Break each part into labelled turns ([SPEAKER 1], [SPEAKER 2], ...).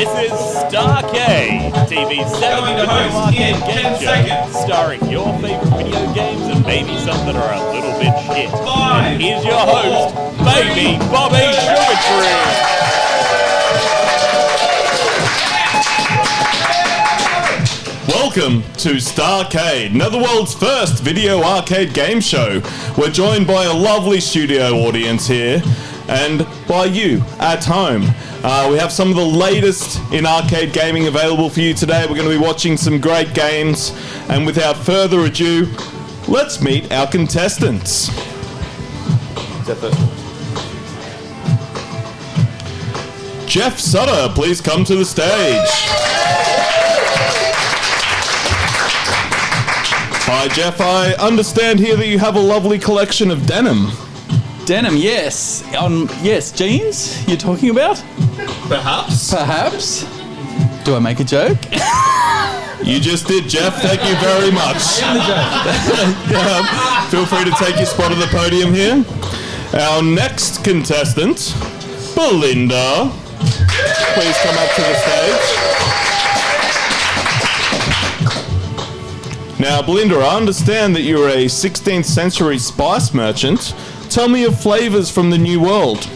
[SPEAKER 1] This is Starcade, TV's 7 video arcade game show, starring your favorite video games and maybe some that are a little bit shit. And here's your host, Baby Bobby Sugartree. Welcome to Starcade, Netherworld's first video arcade game show. We're joined by a lovely studio audience here, and by you at home. We have some of the latest in arcade gaming available for you today. We're going to be watching some great games, and without further ado, let's meet our contestants. Jeff Sutter, please come to the stage. Hi Jeff, I understand here that you have a lovely collection of denim.
[SPEAKER 2] Denim, yes. Yes, jeans you're talking about?
[SPEAKER 1] Perhaps.
[SPEAKER 2] Perhaps. Do I make a joke?
[SPEAKER 1] You just did, Jeff. Thank you very much. Feel free to take your spot at the podium here. Our next contestant, Belinda. Please come up to the stage. Now, Belinda, I understand that you're a 16th century spice merchant. Tell me your flavours from the New World.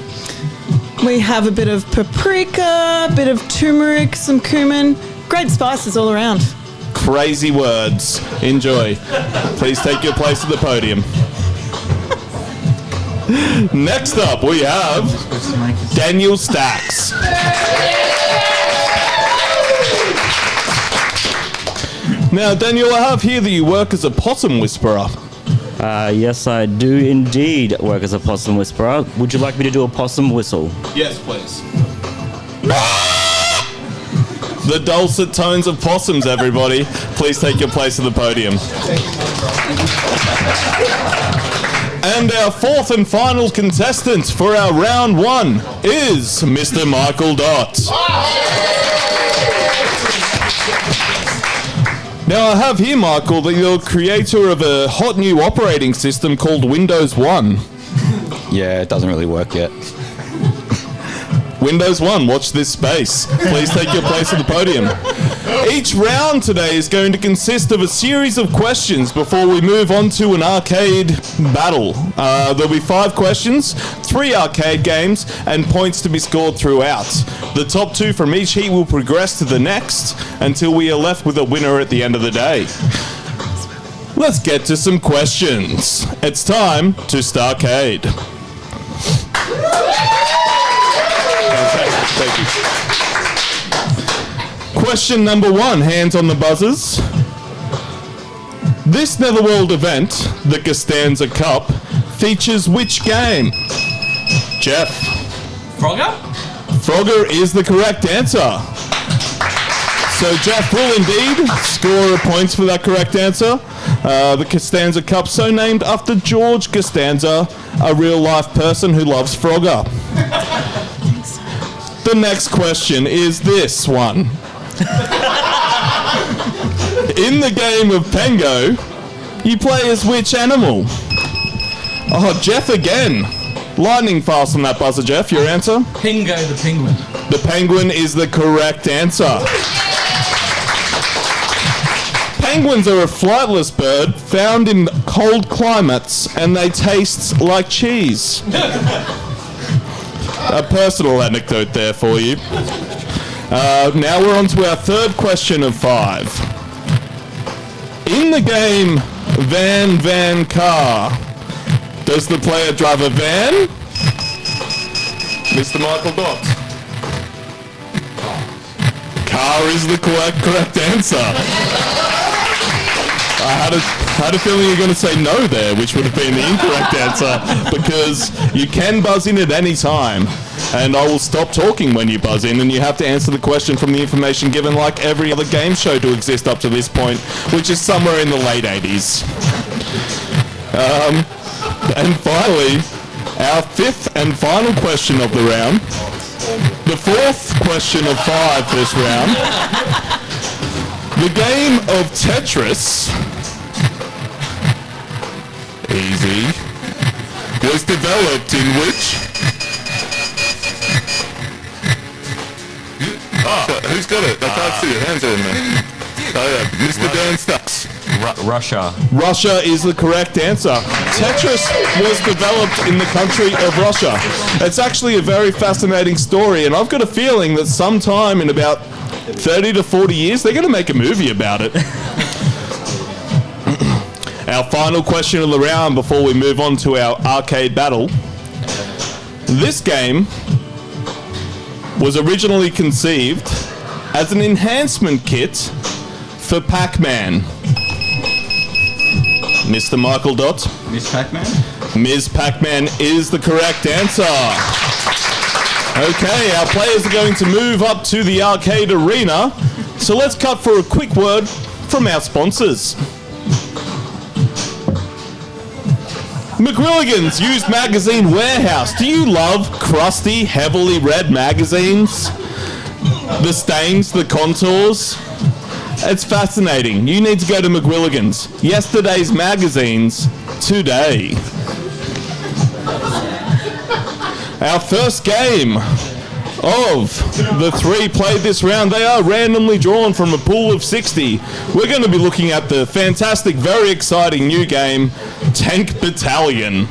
[SPEAKER 3] We have a bit of paprika, a bit of turmeric, some cumin. Great spices all around.
[SPEAKER 1] Crazy words. Enjoy. Please take your place at the podium. Next up, we have Daniel Stacks. Now, Daniel, I have here that you work as a possum whisperer.
[SPEAKER 4] Yes, I do indeed work as a possum whisperer. Would you like me to do a possum whistle?
[SPEAKER 1] Yes, please. The dulcet tones of possums, everybody. Please take your place at the podium. And our fourth and final contestant for our round one is Mr. Michael Dott. Now, I have here, Michael, that you're creator of a hot new operating system called Windows 1.
[SPEAKER 5] Yeah, it doesn't really work yet.
[SPEAKER 1] Windows 1, watch this space. Please take your place at the podium. Each round today is going to consist of a series of questions before we move on to an arcade battle. There'll be 5 questions, 3 arcade games, and points to be scored throughout. The top 2 from each heat will progress to the next until we are left with a winner at the end of the day. Let's get to some questions. It's time to Starcade. Thank you. Question number 1, hands on the buzzers. This Netherworld event, the Costanza Cup, features which game? Jeff.
[SPEAKER 2] Frogger?
[SPEAKER 1] Frogger is the correct answer. So Jeff will indeed score points for that correct answer. The Costanza Cup, so named after George Costanza, a real-life person who loves Frogger. The next question is this one. In the game of Pengo, you play as which animal? Oh, Jeff again. Lightning fast on that buzzer, Jeff. Your answer?
[SPEAKER 2] Pingo the penguin.
[SPEAKER 1] The penguin is the correct answer. Penguins are a flightless bird found in cold climates, and they taste like cheese. A personal anecdote there for you. Now we're on to our third question of 5. In the game Van Car, does the player drive a van? Mr. Michael Dott. Car is the correct answer. I had a feeling you were going to say no there, which would have been the incorrect answer, because you can buzz in at any time, and I will stop talking when you buzz in, and you have to answer the question from the information given like every other game show to exist up to this point, which is somewhere in the late 80s. And finally, our 5th and final question of the round, the 4th question of 5 this round. The game of Tetris, easy, was developed in which Who's got it? I can't see your hands on there. Oh yeah, Mr. Dan Stux.
[SPEAKER 5] Russia.
[SPEAKER 1] Russia is the correct answer. Tetris was developed in the country of Russia. It's actually a very fascinating story, and I've got a feeling that sometime in about 30 to 40 years, they're going to make a movie about it. Our final question of the round before we move on to our arcade battle. This game was originally conceived as an enhancement kit for Pac-Man. Mr. Michael Dot.
[SPEAKER 5] Miss Pac-Man?
[SPEAKER 1] Ms. Pac-Man is the correct answer. Okay, our players are going to move up to the arcade arena. So let's cut for a quick word from our sponsors. McWilligan's Used Magazine Warehouse. Do you love crusty, heavily read magazines? The stains, the contours? It's fascinating. You need to go to McWilligan's. Yesterday's magazines today. Our first game of the three played this round. They are randomly drawn from a pool of 60. We're going to be looking at the fantastic, very exciting new game, Tank Battalion.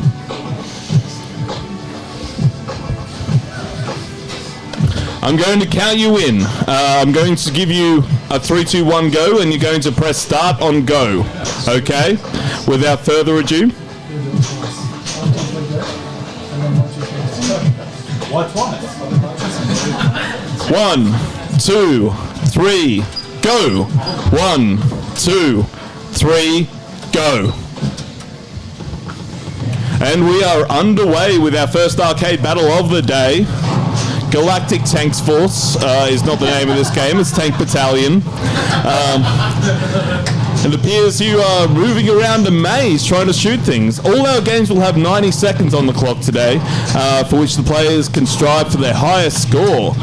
[SPEAKER 1] I'm going to count you in. I'm going to give you a 3, 2, 1 go, and you're going to press start on go. Okay? Without further ado.
[SPEAKER 6] Why twice?
[SPEAKER 1] 1, 2, 3, go. 1, 2, 3, go. And we are underway with our first arcade battle of the day. Galactic Tanks Force is not the name of this game, it's Tank Battalion. It appears you are moving around a maze trying to shoot things. All our games will have 90 seconds on the clock today, for which the players can strive for their highest score.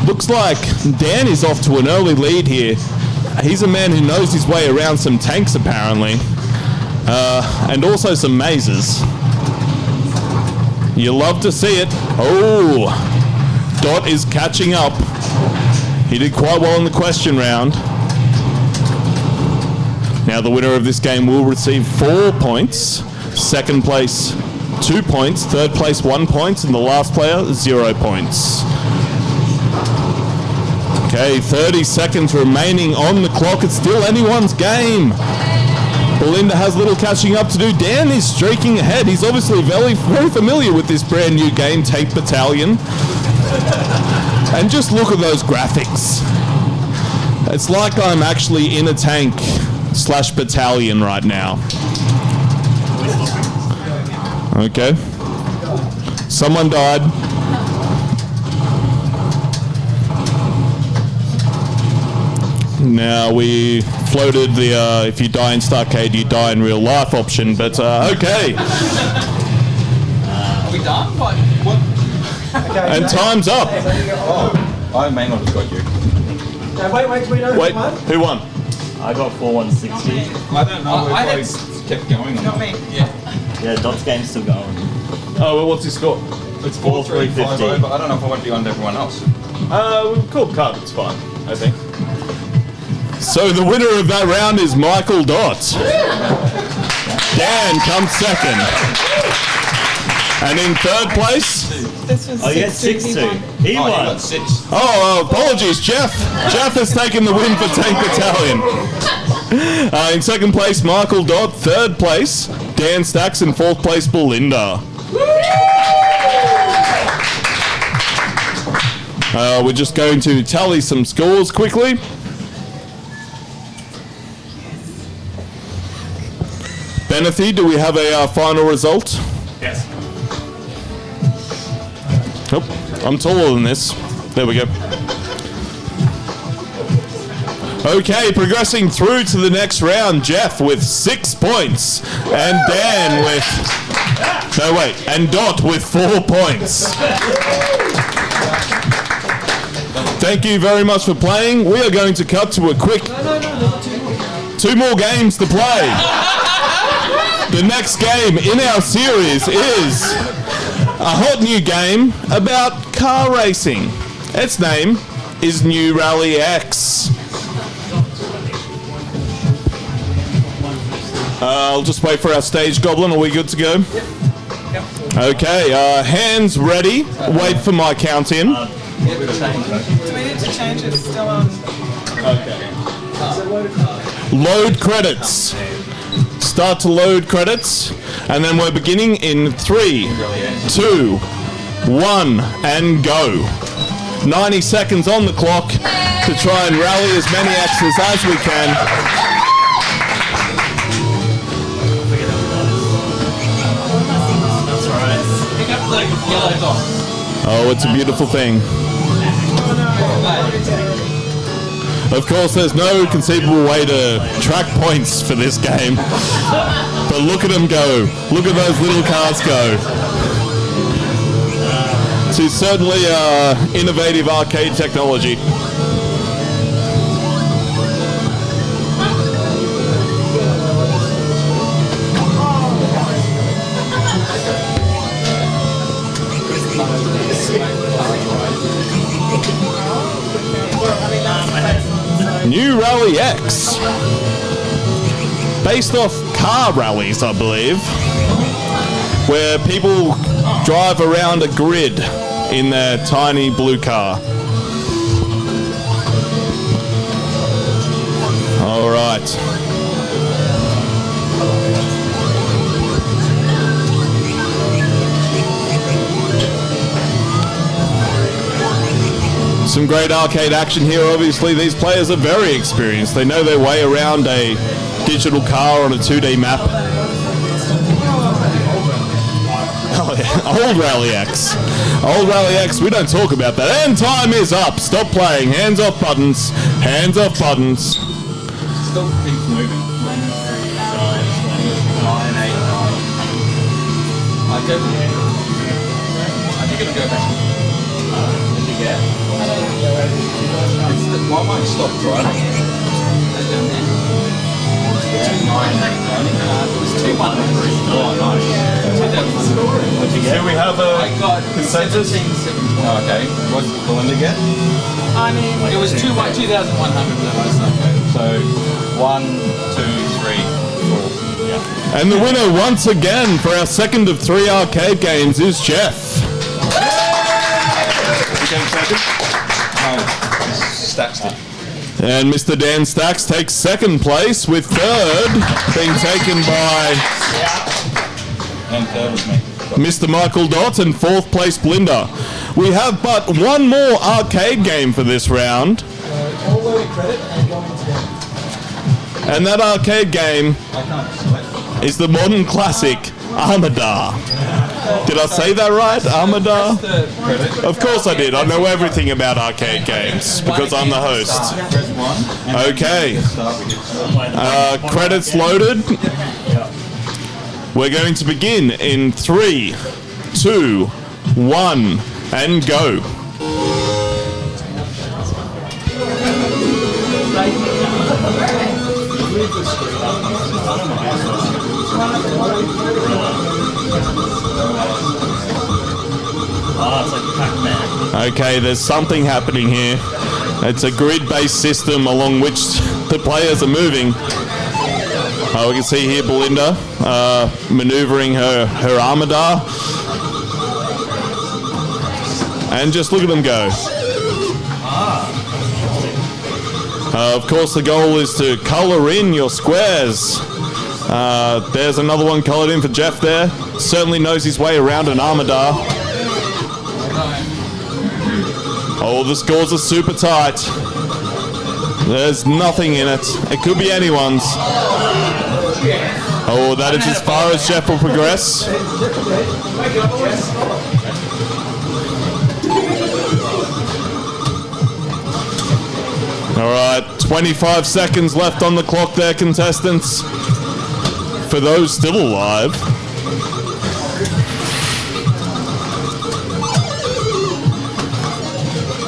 [SPEAKER 1] Looks like Dan is off to an early lead here. He's a man who knows his way around some tanks apparently, and also some mazes. You love to see it. Oh! Dot is catching up. He did quite well in the question round. Now the winner of this game will receive 4 points. Second place, 2 points. Third place, 1 point. And the last player, 0 points. Okay, 30 seconds remaining on the clock. It's still anyone's game. Belinda has a little catching up to do. Dan is streaking ahead. He's obviously very familiar with this brand new game, Tank Battalion. And just look at those graphics. It's like I'm actually in a tank / battalion right now. Okay. Someone died. Now we floated the if you die in Starcade, you die in real life option, but okay.
[SPEAKER 2] Are we done? What?
[SPEAKER 1] And time's up.
[SPEAKER 5] I may not have got you.
[SPEAKER 6] Wait, we don't
[SPEAKER 1] Wait,
[SPEAKER 6] have one?
[SPEAKER 1] who won?
[SPEAKER 4] I got 4160.
[SPEAKER 5] I don't know if I kept going or not.
[SPEAKER 4] Yeah, Dot's game's still going.
[SPEAKER 1] Oh, well, what's his score?
[SPEAKER 5] It's 4-3-5-0, but I don't know if I went beyond everyone else.
[SPEAKER 1] Cool card, it's fine, I think. So the winner of that round is Michael Dot. Dan comes second. And in third place?
[SPEAKER 3] This was
[SPEAKER 4] Oh, you had 6-2. He
[SPEAKER 5] You
[SPEAKER 4] won.
[SPEAKER 5] got 6.
[SPEAKER 1] Oh, apologies, Jeff. Jeff has taken the win for Tank Battalion. In second place, Michael Dodd. Third place, Dan Stacks. In fourth place, Belinda. We're just going to tally some scores quickly. Benethy, do we have a final result?
[SPEAKER 6] Yes.
[SPEAKER 1] Oh, I'm taller than this. There we go. Okay, progressing through to the next round, Jeff with 6 points, and Dan with... No, wait, and Dot with 4 points. Thank you very much for playing. We are going to cut to a quick... Two more games to play. The next game in our series is a hot new game about car racing. Its name is New Rally X. I'll just wait for our stage goblin. Are we good to go? Okay, hands ready. Wait for my count in.
[SPEAKER 3] Do we need to change it still on?
[SPEAKER 1] Load credits. Start to load credits. And then we're beginning in 3, 2, 1, and go. 90 seconds on the clock to try and rally as many X's as we can. Oh, it's a beautiful thing. Of course, there's no conceivable way to track points for this game. But look at them go. Look at those little cars go. It's certainly innovative arcade technology. New Rally X. Based off car rallies, I believe, where people drive around a grid in their tiny blue car. All right. Some great arcade action here. Obviously, these players are very experienced. They know their way around a digital car on a 2D map. Oh yeah, old Rally X. Old Rally X, we don't talk about that. And time is up. Stop playing. Hands off buttons. Hands off buttons.
[SPEAKER 5] Still keeps moving. 1, 3, 9, 8, 9. I think it'll go back. Did you get? Why might stop driving? That's down there. 2, 9, 8, 9. It was 2, 1, 3. Oh, nice. What'd you get? Do we have a consensus? 17, 17. Oh, okay. What did Belinda get?
[SPEAKER 3] I mean,
[SPEAKER 5] It was 2,100. So 1, 2, 3, 4. Yeah.
[SPEAKER 1] And the winner once again for our second of 3 arcade games is Jeff.
[SPEAKER 5] Stacks did.
[SPEAKER 1] And Mr. Dan Stacks takes second place, with third being taken by
[SPEAKER 5] And third was me.
[SPEAKER 1] Mr. Michael Dott and fourth place Blinda. We have but one more arcade game for this round. And that arcade game is the modern classic Armadar. Did I say that right? Armadar? Of course I did. I know everything about arcade games because I'm the host. Okay. Credits loaded. We're going to begin in 3, 2, 1, and go. Okay, there's something happening here. It's a grid-based system along which the players are moving. We can see here Belinda maneuvering her Armadar. And just look at them go. Of course, the goal is to colour in your squares. There's another one coloured in for Jeff there. Certainly knows his way around an Armadar. Oh, the scores are super tight. There's nothing in it. It could be anyone's. Oh, that is as far as Jeff will progress. All right, 25 seconds left on the clock there, contestants. For those still alive.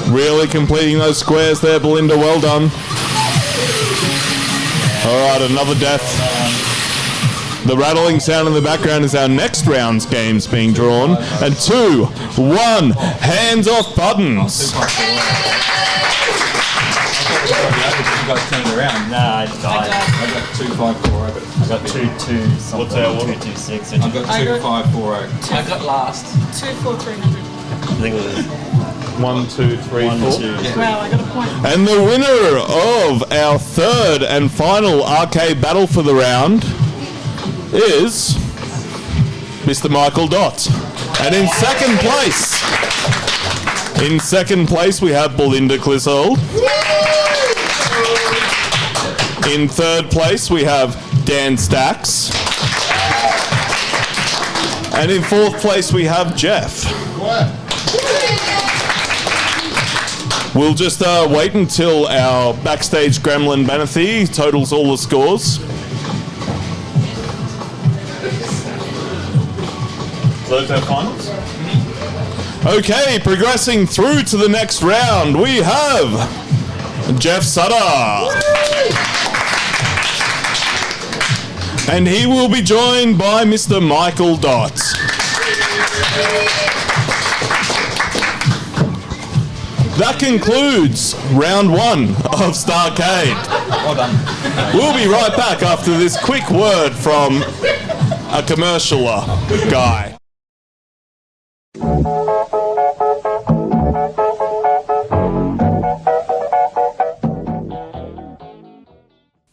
[SPEAKER 1] Really completing those squares there, Belinda. Well done. All right, another death. The rattling sound in the background is our next round's games being drawn. And 2, 1, hands off buttons.
[SPEAKER 5] You guys turned around.
[SPEAKER 4] Nah, I died.
[SPEAKER 5] I got 254 over.
[SPEAKER 4] I got 2-2 something.
[SPEAKER 1] What's our one?
[SPEAKER 4] 226.
[SPEAKER 5] I got 2540.
[SPEAKER 2] I got last.
[SPEAKER 3] 24300.
[SPEAKER 4] I think it was
[SPEAKER 1] 1, 2, 3,
[SPEAKER 4] 1,
[SPEAKER 1] 4.
[SPEAKER 4] 2.
[SPEAKER 3] Wow, I got a point.
[SPEAKER 1] And the winner of our third and final arcade battle for the round is Mr. Michael Dott. And in second place, we have Belinda Clissold. In third place, we have Dan Stacks. And in fourth place, we have Jeff. We'll just wait until our backstage gremlin Banathy totals all the scores. Those are finals? Okay, progressing through to the next round, we have Jeff Sutter. And he will be joined by Mr. Michael Dott. That concludes round 1 of Starcade.
[SPEAKER 5] Well done.
[SPEAKER 1] We'll be right back after this quick word from a commercial guy.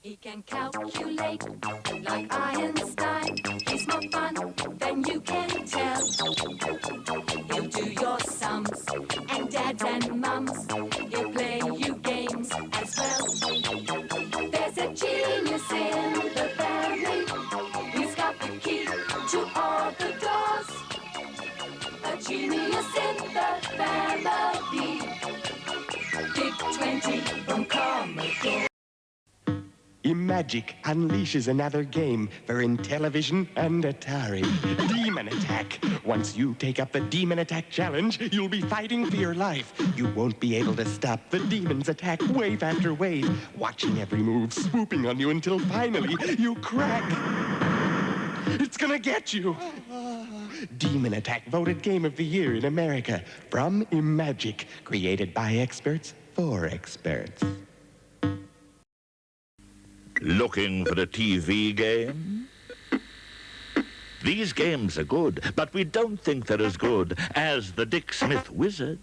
[SPEAKER 7] He can calculate like Einstein. He's more fun than you can tell. He'll do your sums and dads and mums. He'll play you games as well. There's a genius in the family. He's got the key to all the doors. A genius in the family. Big 20 from Commodore.
[SPEAKER 8] Imagic unleashes another game for Intellivision and Atari. Demon Attack. Once you take up the Demon Attack challenge, you'll be fighting for your life. You won't be able to stop the demons attack wave after wave, watching every move swooping on you until finally you crack. It's gonna get you. Demon Attack voted Game of the Year in America from Imagic, created by experts for experts.
[SPEAKER 9] Looking for a TV game? These games are good, but we don't think they're as good as the Dick Smith Wizard.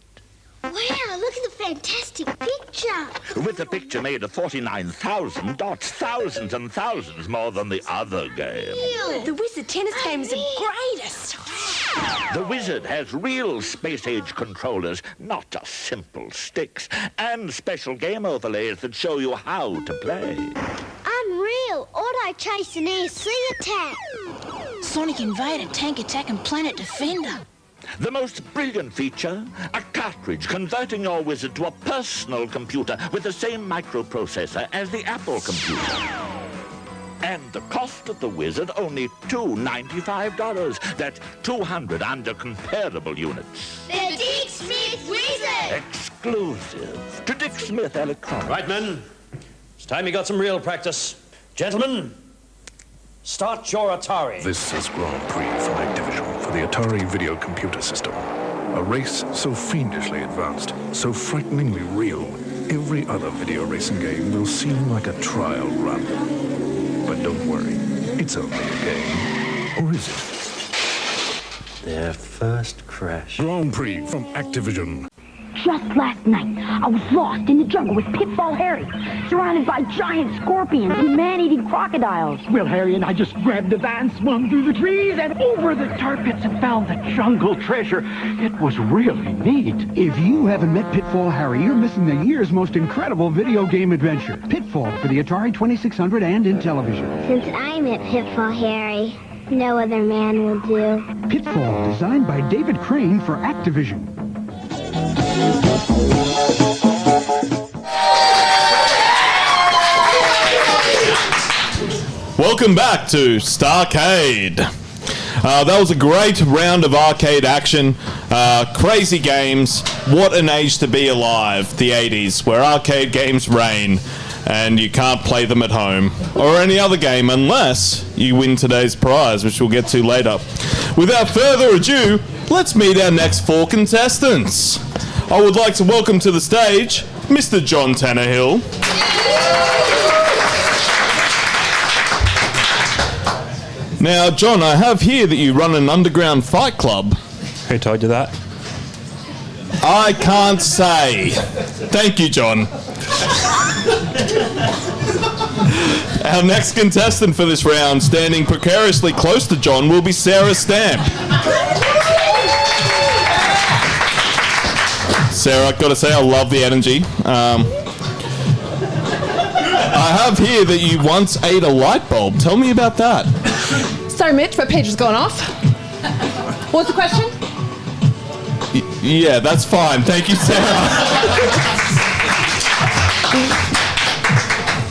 [SPEAKER 10] Wow, look at the fantastic picture.
[SPEAKER 9] With a picture made of 49,000 dots, thousands and thousands more than the other game.
[SPEAKER 10] The Wizard tennis game is the greatest.
[SPEAKER 9] The Wizard has real space-age controllers, not just simple sticks, and special game overlays that show you how to play.
[SPEAKER 10] Unreal. Auto chase and AC attack.
[SPEAKER 11] Sonic Invader, Tank Attack, and Planet Defender.
[SPEAKER 9] The most brilliant feature, a cartridge converting your Wizard to a personal computer with the same microprocessor as the Apple computer. And the cost of the Wizard only $295. That's 200 under comparable units.
[SPEAKER 10] The Dick Smith Wizard.
[SPEAKER 9] Exclusive to Dick Smith Electronics.
[SPEAKER 12] Right, men. It's time you got some real practice. Gentlemen, start your Atari.
[SPEAKER 13] This is Grand Prix from Activision for the Atari video computer system. A race so fiendishly advanced, so frighteningly real, every other video racing game will seem like a trial run. But don't worry, it's only a game. Or is it?
[SPEAKER 12] Their first crash.
[SPEAKER 13] Grand Prix from Activision.
[SPEAKER 11] Just last night, I was lost in the jungle with Pitfall Harry, surrounded by giant scorpions and man-eating crocodiles.
[SPEAKER 14] Well, Harry and I just grabbed the van, swung through the trees, and over the tar pits and found the jungle treasure. It was really neat.
[SPEAKER 15] If you haven't met Pitfall Harry, you're missing the year's most incredible video game adventure. Pitfall for the Atari 2600 and Intellivision.
[SPEAKER 10] Since I met Pitfall Harry, no other man will do.
[SPEAKER 15] Pitfall, designed by David Crane for Activision.
[SPEAKER 1] Welcome back to Starcade. That was a great round of arcade action. Crazy games. What an age to be alive, the 80s, where arcade games reign. and you can't play them at home or any other game unless you win today's prize, which we'll get to later. Without further ado, let's meet our next 4 contestants. I would like to welcome to the stage Mr. John Tannehill. Now, John, I have here that you run an underground fight club.
[SPEAKER 16] Who told you that?
[SPEAKER 1] I can't say. Thank you, John. Our next contestant for this round, standing precariously close to John, will be Sarah Stamp. Sarah, I've got to say, I love the energy. I have here that you once ate a light bulb. Tell me about that.
[SPEAKER 17] Sorry, Mitch, my page has gone off. What's the question?
[SPEAKER 1] Yeah, that's fine. Thank you, Sarah.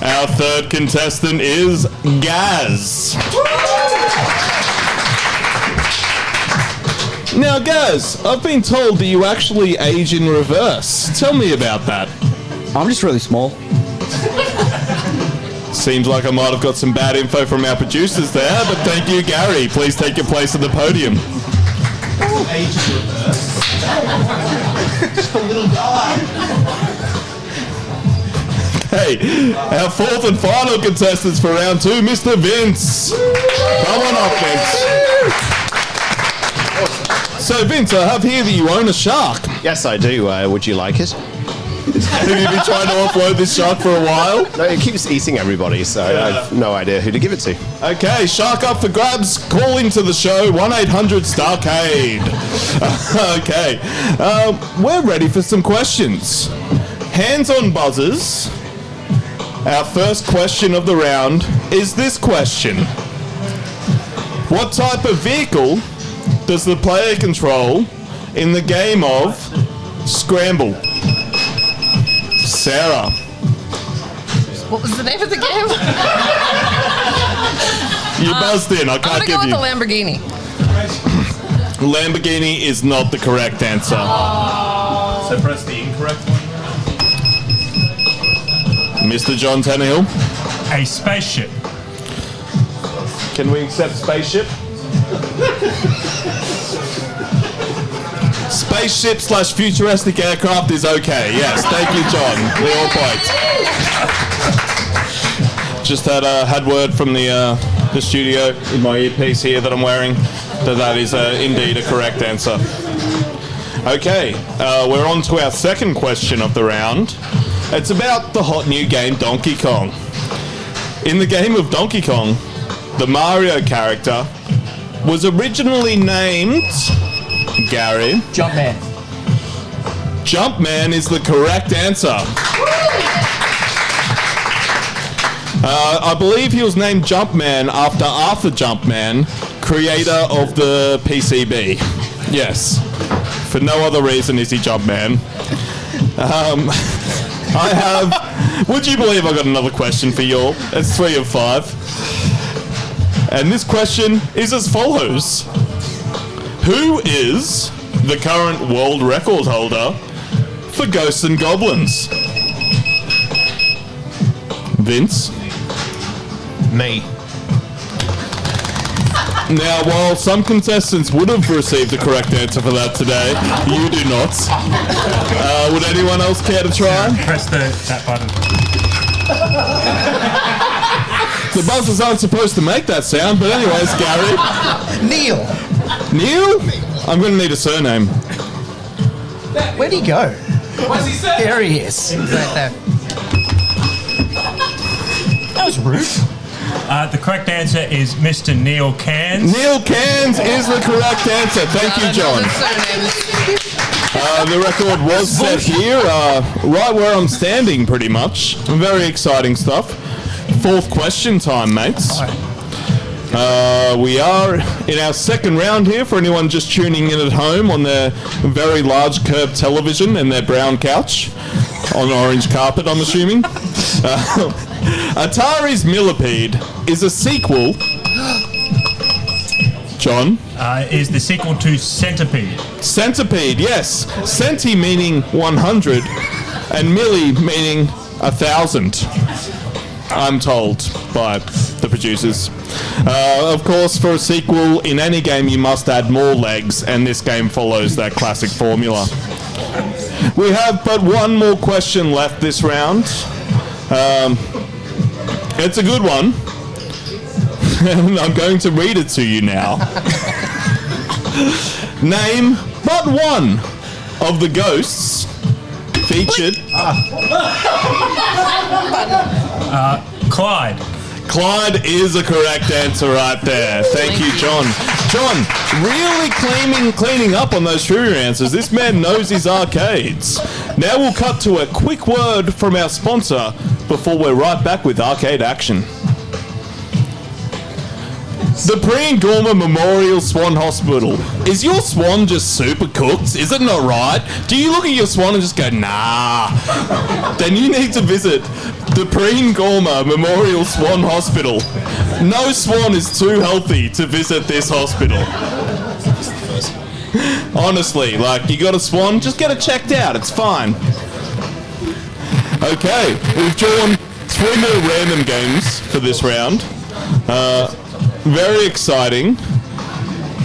[SPEAKER 1] Our third contestant is Gaz. Now, Gaz, I've been told that you actually age in reverse. Tell me about that.
[SPEAKER 18] I'm just really small.
[SPEAKER 1] Seems like I might have got some bad info from our producers there, but thank you, Gary. Please take your place at the podium.
[SPEAKER 6] Age in reverse. Just a little guy.
[SPEAKER 1] Hey, our fourth and final contestants for round 2, Mr. Vince. Come on up, Vince. So, Vince, I have here that you own a shark.
[SPEAKER 19] Yes, I do. Would you like it?
[SPEAKER 1] Have you been trying to offload this shark for a while?
[SPEAKER 19] No, it keeps eating everybody, so I have no idea who to give it to.
[SPEAKER 1] Okay, shark up for grabs. Call into the show, 1-800-STARCADE. Okay, we're ready for some questions. Hands on buzzers. Our first question of the round is this question. What type of vehicle does the player control in the game of Scramble? Sarah.
[SPEAKER 17] What was the name of the game?
[SPEAKER 1] You buzzed in. I can't give you.
[SPEAKER 17] I'm gonna go with the Lamborghini.
[SPEAKER 1] Lamborghini is not the correct answer.
[SPEAKER 6] So press the incorrect one.
[SPEAKER 1] Mr. John Tannehill.
[SPEAKER 6] A spaceship.
[SPEAKER 1] Can we accept spaceship? Spaceship / futuristic aircraft is okay. Yes, thank you, John. We all point. Just had word from the studio in my earpiece here that I'm wearing that is indeed a correct answer. Okay, we're on to our second question of the round. It's about the hot new game Donkey Kong. In the game of Donkey Kong, the Mario character was originally named... Gary.
[SPEAKER 18] Jumpman.
[SPEAKER 1] Jumpman is the correct answer. I believe he was named Jumpman after Arthur Jumpman, creator of the PCB. Yes. For no other reason is he Jumpman. I have... Would you believe I got another question for you all? It's 3 of 5. And this question is as follows. Who is the current world record holder for Ghosts and Goblins? Vince?
[SPEAKER 19] Me.
[SPEAKER 1] Now, while some contestants would have received the correct answer for that today, you do not. Would anyone else care to try?
[SPEAKER 6] Press that button.
[SPEAKER 1] The buzzers aren't supposed to make that sound, but anyways, Gary.
[SPEAKER 18] Neil.
[SPEAKER 1] Neil? I'm going to need a surname.
[SPEAKER 18] Where'd he go?
[SPEAKER 6] What's he say?
[SPEAKER 18] There he is. Right there. That was rude.
[SPEAKER 6] The correct answer is Mr. Neil Cairns.
[SPEAKER 1] Neil Cairns is the correct answer. Thank you, John. The record was set here, right where I'm standing, pretty much. Very exciting stuff. Fourth question time, mates. We are in our second round here for anyone just tuning in at home on their very large curved television and their brown couch on orange carpet, I'm assuming. Atari's Millipede is a sequel. John?
[SPEAKER 6] Is the sequel to Centipede.
[SPEAKER 1] Centipede, yes. Centi meaning 100 and milli meaning 1,000. I'm told by the producers. Of course, for a sequel in any game, you must add more legs, and this game follows that classic formula. We have but one more question left this round. It's a good one. And I'm going to read it to you now. Name but one of the ghosts featured.
[SPEAKER 6] Clyde.
[SPEAKER 1] Clyde is a correct answer right there. Thank you, John. John, really cleaning up on those trivia answers. This man knows his arcades. Now we'll cut to a quick word from our sponsor before we're right back with arcade action. The Preen Gorma Memorial Swan Hospital. Is your swan just super cooked? Is it not right? Do you look at your swan and just go, nah? Then you need to visit the Preen Gorma Memorial Swan Hospital. No swan is too healthy to visit this hospital. Honestly, like, you got a swan, just get it checked out. It's fine. Okay, we've drawn 3 more random games for this round. Very exciting.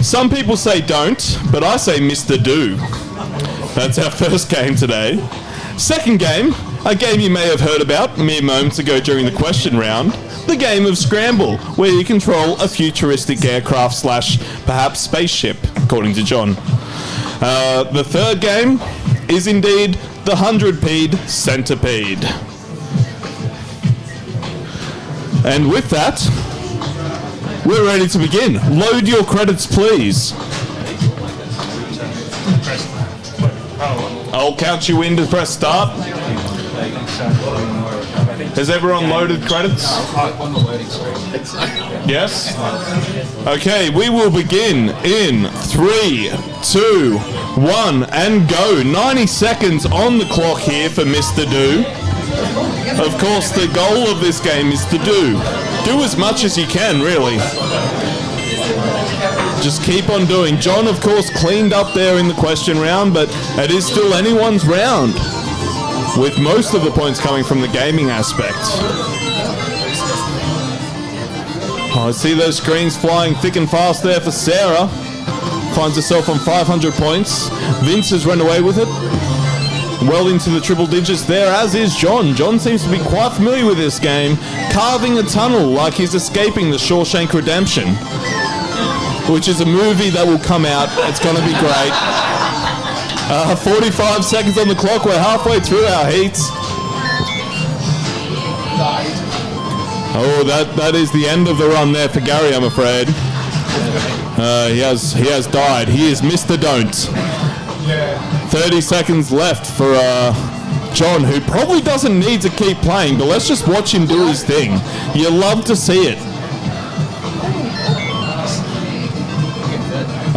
[SPEAKER 1] Some people say don't, but I say Mr. Do. That's our first game today. Second game, a game you may have heard about mere moments ago during the question round, the game of Scramble, where you control a futuristic aircraft / perhaps spaceship, according to John. The third game is indeed the 100-peed Centipede. And with that, we're ready to begin. Load your credits, please. I'll count you in to press start. Has everyone loaded credits? Yes? Okay, we will begin in 3, 2, 1, and go. 90 seconds on the clock here for Mr. Do. Of course, the goal of this game is to do as much as you can, really. Just keep on doing. John, of course, cleaned up there in the question round, but it is still anyone's round, with most of the points coming from the gaming aspect. Oh, I see those screens flying thick and fast there for Sarah. Finds herself on 500 points. Vince has run away with it. Well into the triple digits there, as is John. John seems to be quite familiar with this game, carving a tunnel like he's escaping the Shawshank Redemption, which is a movie that will come out. It's going to be great. 45 seconds on the clock. We're halfway through our heats. Oh, that is the end of the run there for Gary, I'm afraid. He has died. He is Mr. Don't. 30 seconds left for John, who probably doesn't need to keep playing, but let's just watch him do his thing. You love to see it.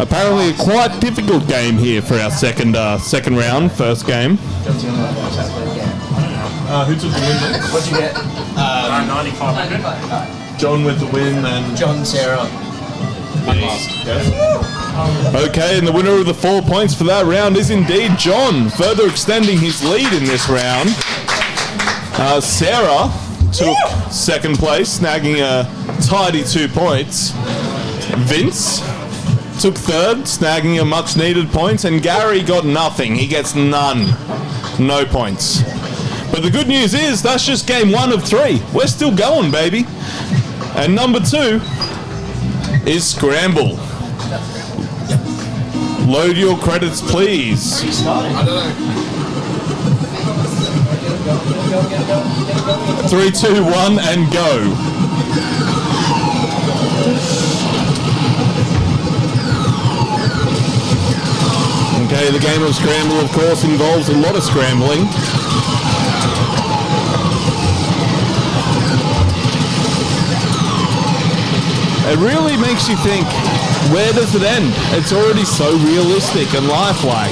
[SPEAKER 1] Apparently a quite difficult game here for our second round, first game. Who took the win then?
[SPEAKER 5] What'd you get?
[SPEAKER 6] 9,500.
[SPEAKER 1] John with the win and...
[SPEAKER 5] John, Sarah.
[SPEAKER 1] Okay, and the winner of the 4 points for that round is indeed John, further extending his lead in this round. Sarah took second place, snagging a tidy 2 points. Vince took third, snagging a much needed points, and Gary got nothing. He gets none. No points. But the good news is that's just game 1 of 3. We're still going, baby. And number 2 is Scramble. Load your credits, please. 3, 2, 1, and go. Okay, the game of Scramble, of course, involves a lot of scrambling. It really makes you think, where does it end? It's already so realistic and lifelike.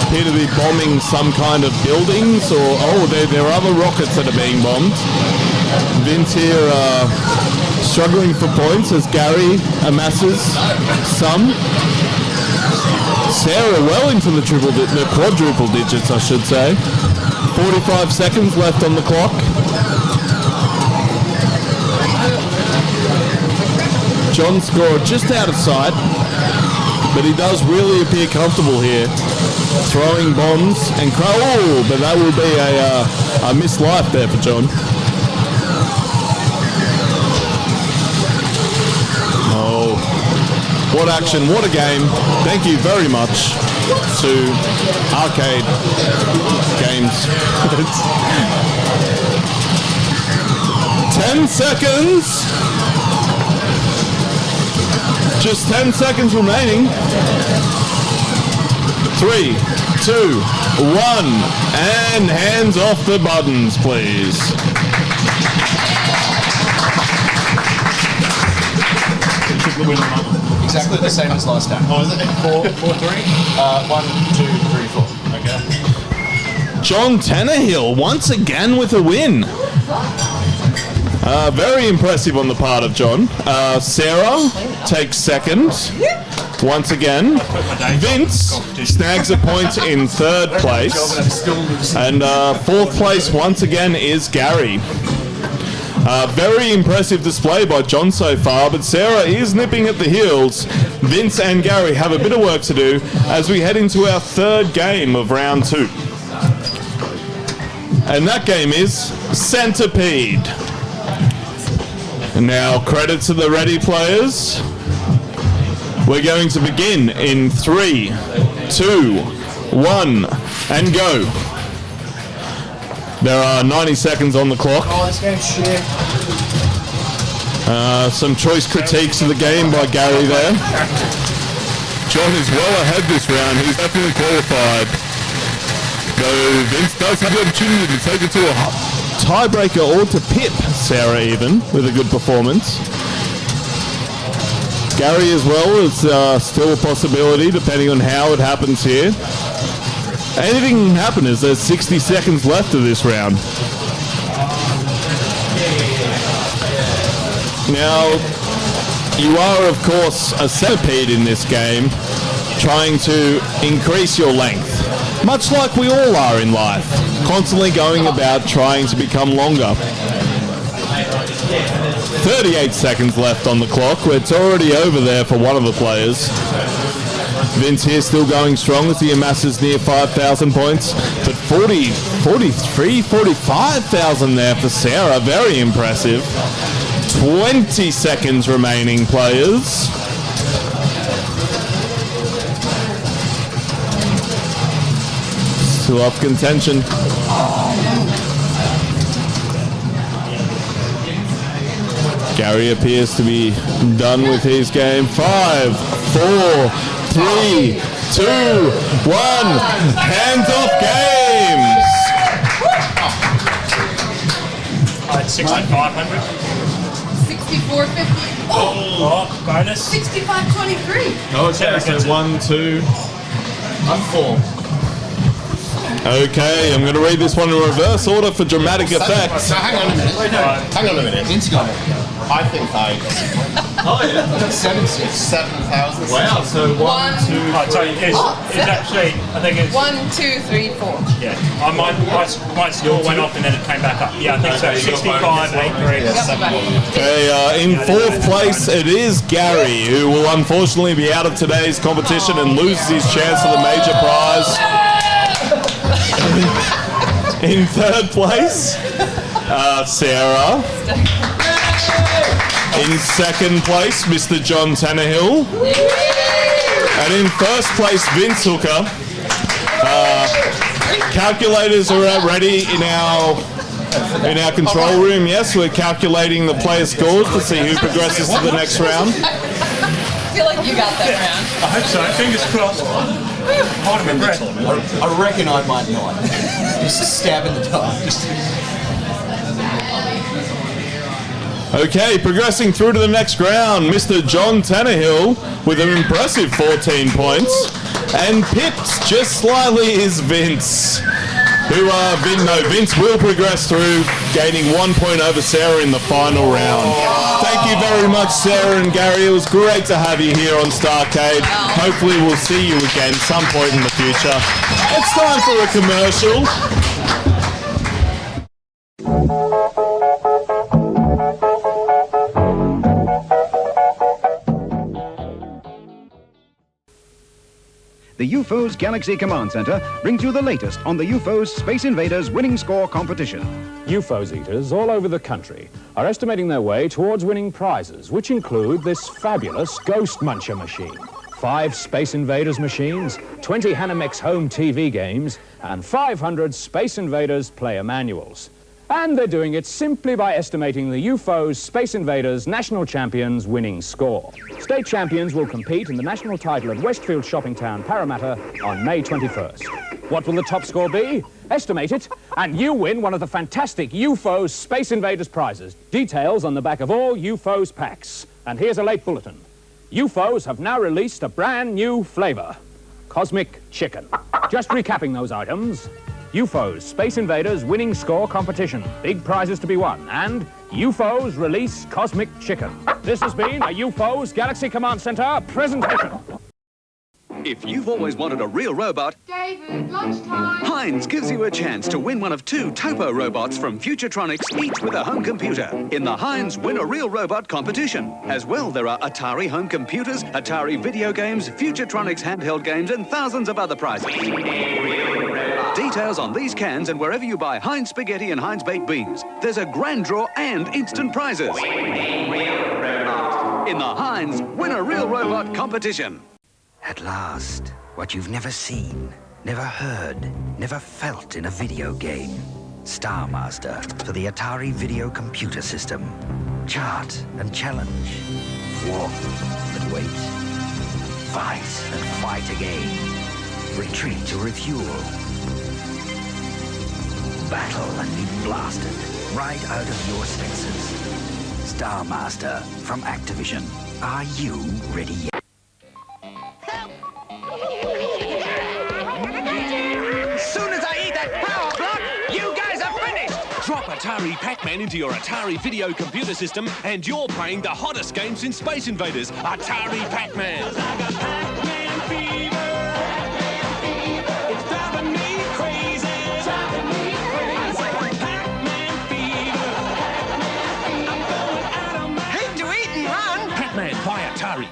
[SPEAKER 1] Appear to be bombing some kind of buildings, or there are other rockets that are being bombed. Vince here struggling for points as Gary amasses some. Sarah well into the quadruple digits, I should say. 45 seconds left on the clock. John's score just out of sight, but he does really appear comfortable here. Throwing bombs and but that will be a missed life there for John. Oh, what action, what a game. Thank you very much to Arcade Games. 10 seconds. Just 10 seconds remaining. 3, 2, 1, and hands off the buttons, please.
[SPEAKER 16] Exactly the same as last time.
[SPEAKER 5] Oh, is it? 4, 3? 1, 2, 3, 4. Okay.
[SPEAKER 1] John Tannehill once again with a win. Very impressive on the part of John. Sarah takes second. Once again. Vince snags a point in third place. And fourth place once again is Gary. Very impressive display by John so far, but Sarah is nipping at the heels. Vince and Gary have a bit of work to do as we head into our third game of round 2. And that game is Centipede. Now, credit to the ready players. We're going to begin in 3, 2, 1, and go. There are 90 seconds on the clock.
[SPEAKER 16] Oh, this game's shit.
[SPEAKER 1] Some choice critiques of the game by Gary there. John is well ahead this round. He's definitely qualified. Though Vince does have the opportunity to take it to a tiebreaker or to pip Sarah even with a good performance. Gary as well is still a possibility depending on how it happens here. Anything can happen as there's 60 seconds left of this round. Now, you are of course a centipede in this game, trying to increase your length. Much like we all are in life, constantly going about trying to become longer. 38 seconds left on the clock. It's already over there for one of the players. Vince here still going strong as he amasses near 5,000 points, but 45,000 there for Sarah. Very impressive. 20 seconds remaining, players. Still off contention. Gary appears to be done with his game. 5, 4, 3, 2, 1. Hands off games.
[SPEAKER 6] Alright, 6,500.
[SPEAKER 17] 64.50.
[SPEAKER 6] Oh, bonus.
[SPEAKER 17] 65.23.
[SPEAKER 1] Oh, okay. So 1, 2.
[SPEAKER 16] I'm 4.
[SPEAKER 1] Okay, I'm going to read this one in reverse order for dramatic effect.
[SPEAKER 19] So hang on a minute. Hang on a minute. I think I...
[SPEAKER 16] Oh yeah. 7,000.
[SPEAKER 19] Wow, so 1, 2, 3,
[SPEAKER 6] So it's actually, I think it's...
[SPEAKER 17] 1, 2, 3, 4.
[SPEAKER 6] Yeah, my score went off and then it came back up. Yeah, I think so. 65, 83.
[SPEAKER 1] Okay, in fourth place it is Gary, who will unfortunately be out of today's competition and loses his chance for the major prize. In third place, Sarah. In second place, Mr. John Tannehill. And in first place, Vince Hooker. Calculators are ready in our control room. Yes, we're calculating the player scores to see who progresses to the next round.
[SPEAKER 17] I feel like you got that round.
[SPEAKER 6] I hope so. Fingers crossed. Hold my breath.
[SPEAKER 16] I reckon I might not. Just a stab in the dark.
[SPEAKER 1] Okay, progressing through to the next round, Mr. John Tannehill with an impressive 14 points. And pipped just slightly is Vince. Vince will progress through, gaining 1 point over Sarah in the final round. Thank you very much, Sarah and Gary. It was great to have you here on Starcade. Hopefully we'll see you again some point in the future. It's time for a commercial.
[SPEAKER 15] The UFO's Galaxy Command Center brings you the latest on the UFO's Space Invaders winning score competition.
[SPEAKER 20] UFOs eaters all over the country are estimating their way towards winning prizes, which include this fabulous Ghost Muncher machine, 5 Space Invaders machines, 20 Hanamex home TV games, and 500 Space Invaders player manuals. And they're doing it simply by estimating the UFO's Space Invaders National Champions winning score. State champions will compete in the national title at Westfield Shopping Town, Parramatta on May 21st. What will the top score be? Estimate it, and you win one of the fantastic UFO's Space Invaders prizes. Details on the back of all UFO's packs. And here's a late bulletin. UFO's have now released a brand new flavor, Cosmic Chicken. Just recapping those items. UFO's Space Invaders winning score competition. Big prizes to be won. And UFO's release Cosmic Chicken. This has been a UFO's Galaxy Command Center presentation.
[SPEAKER 21] If you've always wanted a real robot,
[SPEAKER 7] David, lunchtime.
[SPEAKER 21] Heinz gives you a chance to win one of 2 Topo robots from Futuretronics, each with a home computer, in the Heinz Win a Real Robot competition. As well, there are Atari home computers, Atari video games, Futuretronics handheld games, and thousands of other prizes. Details on these cans and wherever you buy Heinz spaghetti and Heinz baked beans. There's a grand draw and instant prizes. In the Heinz Win a Real Robot competition.
[SPEAKER 22] At last, what you've never seen, never heard, never felt in a video game. Star Master for the Atari Video Computer System. Chart and challenge. Walk and wait. Fight and fight again. Retreat to refuel. Battle and be blasted right out of your senses. Star Master from Activision. Are you ready yet?
[SPEAKER 23] Soon as I eat that power block, you guys are finished! Drop Atari Pac-Man into your Atari video computer system and you're playing the hottest game since Space Invaders, Atari Pac-Man. It's driving me crazy. Pac-Man fever. I'm going out of my... Hate to eat and run. Pac-Man by Atari.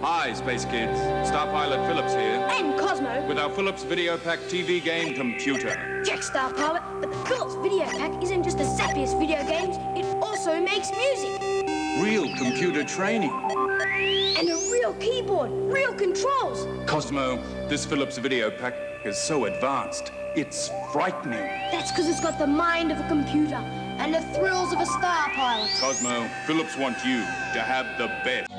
[SPEAKER 24] Hi, Space Kids. Star Pilot Phillips here.
[SPEAKER 25] And Cosmo.
[SPEAKER 24] With our Phillips Video Pack TV game computer.
[SPEAKER 25] Check, Star Pilot, but the Phillips Video Pack isn't just the sappiest video games, it also makes music.
[SPEAKER 24] Real computer training.
[SPEAKER 25] And a real keyboard, real controls.
[SPEAKER 24] Cosmo, this Phillips Video Pack is so advanced, it's frightening.
[SPEAKER 25] That's because it's got the mind of a computer and the thrills of a Star Pilot.
[SPEAKER 24] Cosmo, Phillips wants you to have the best.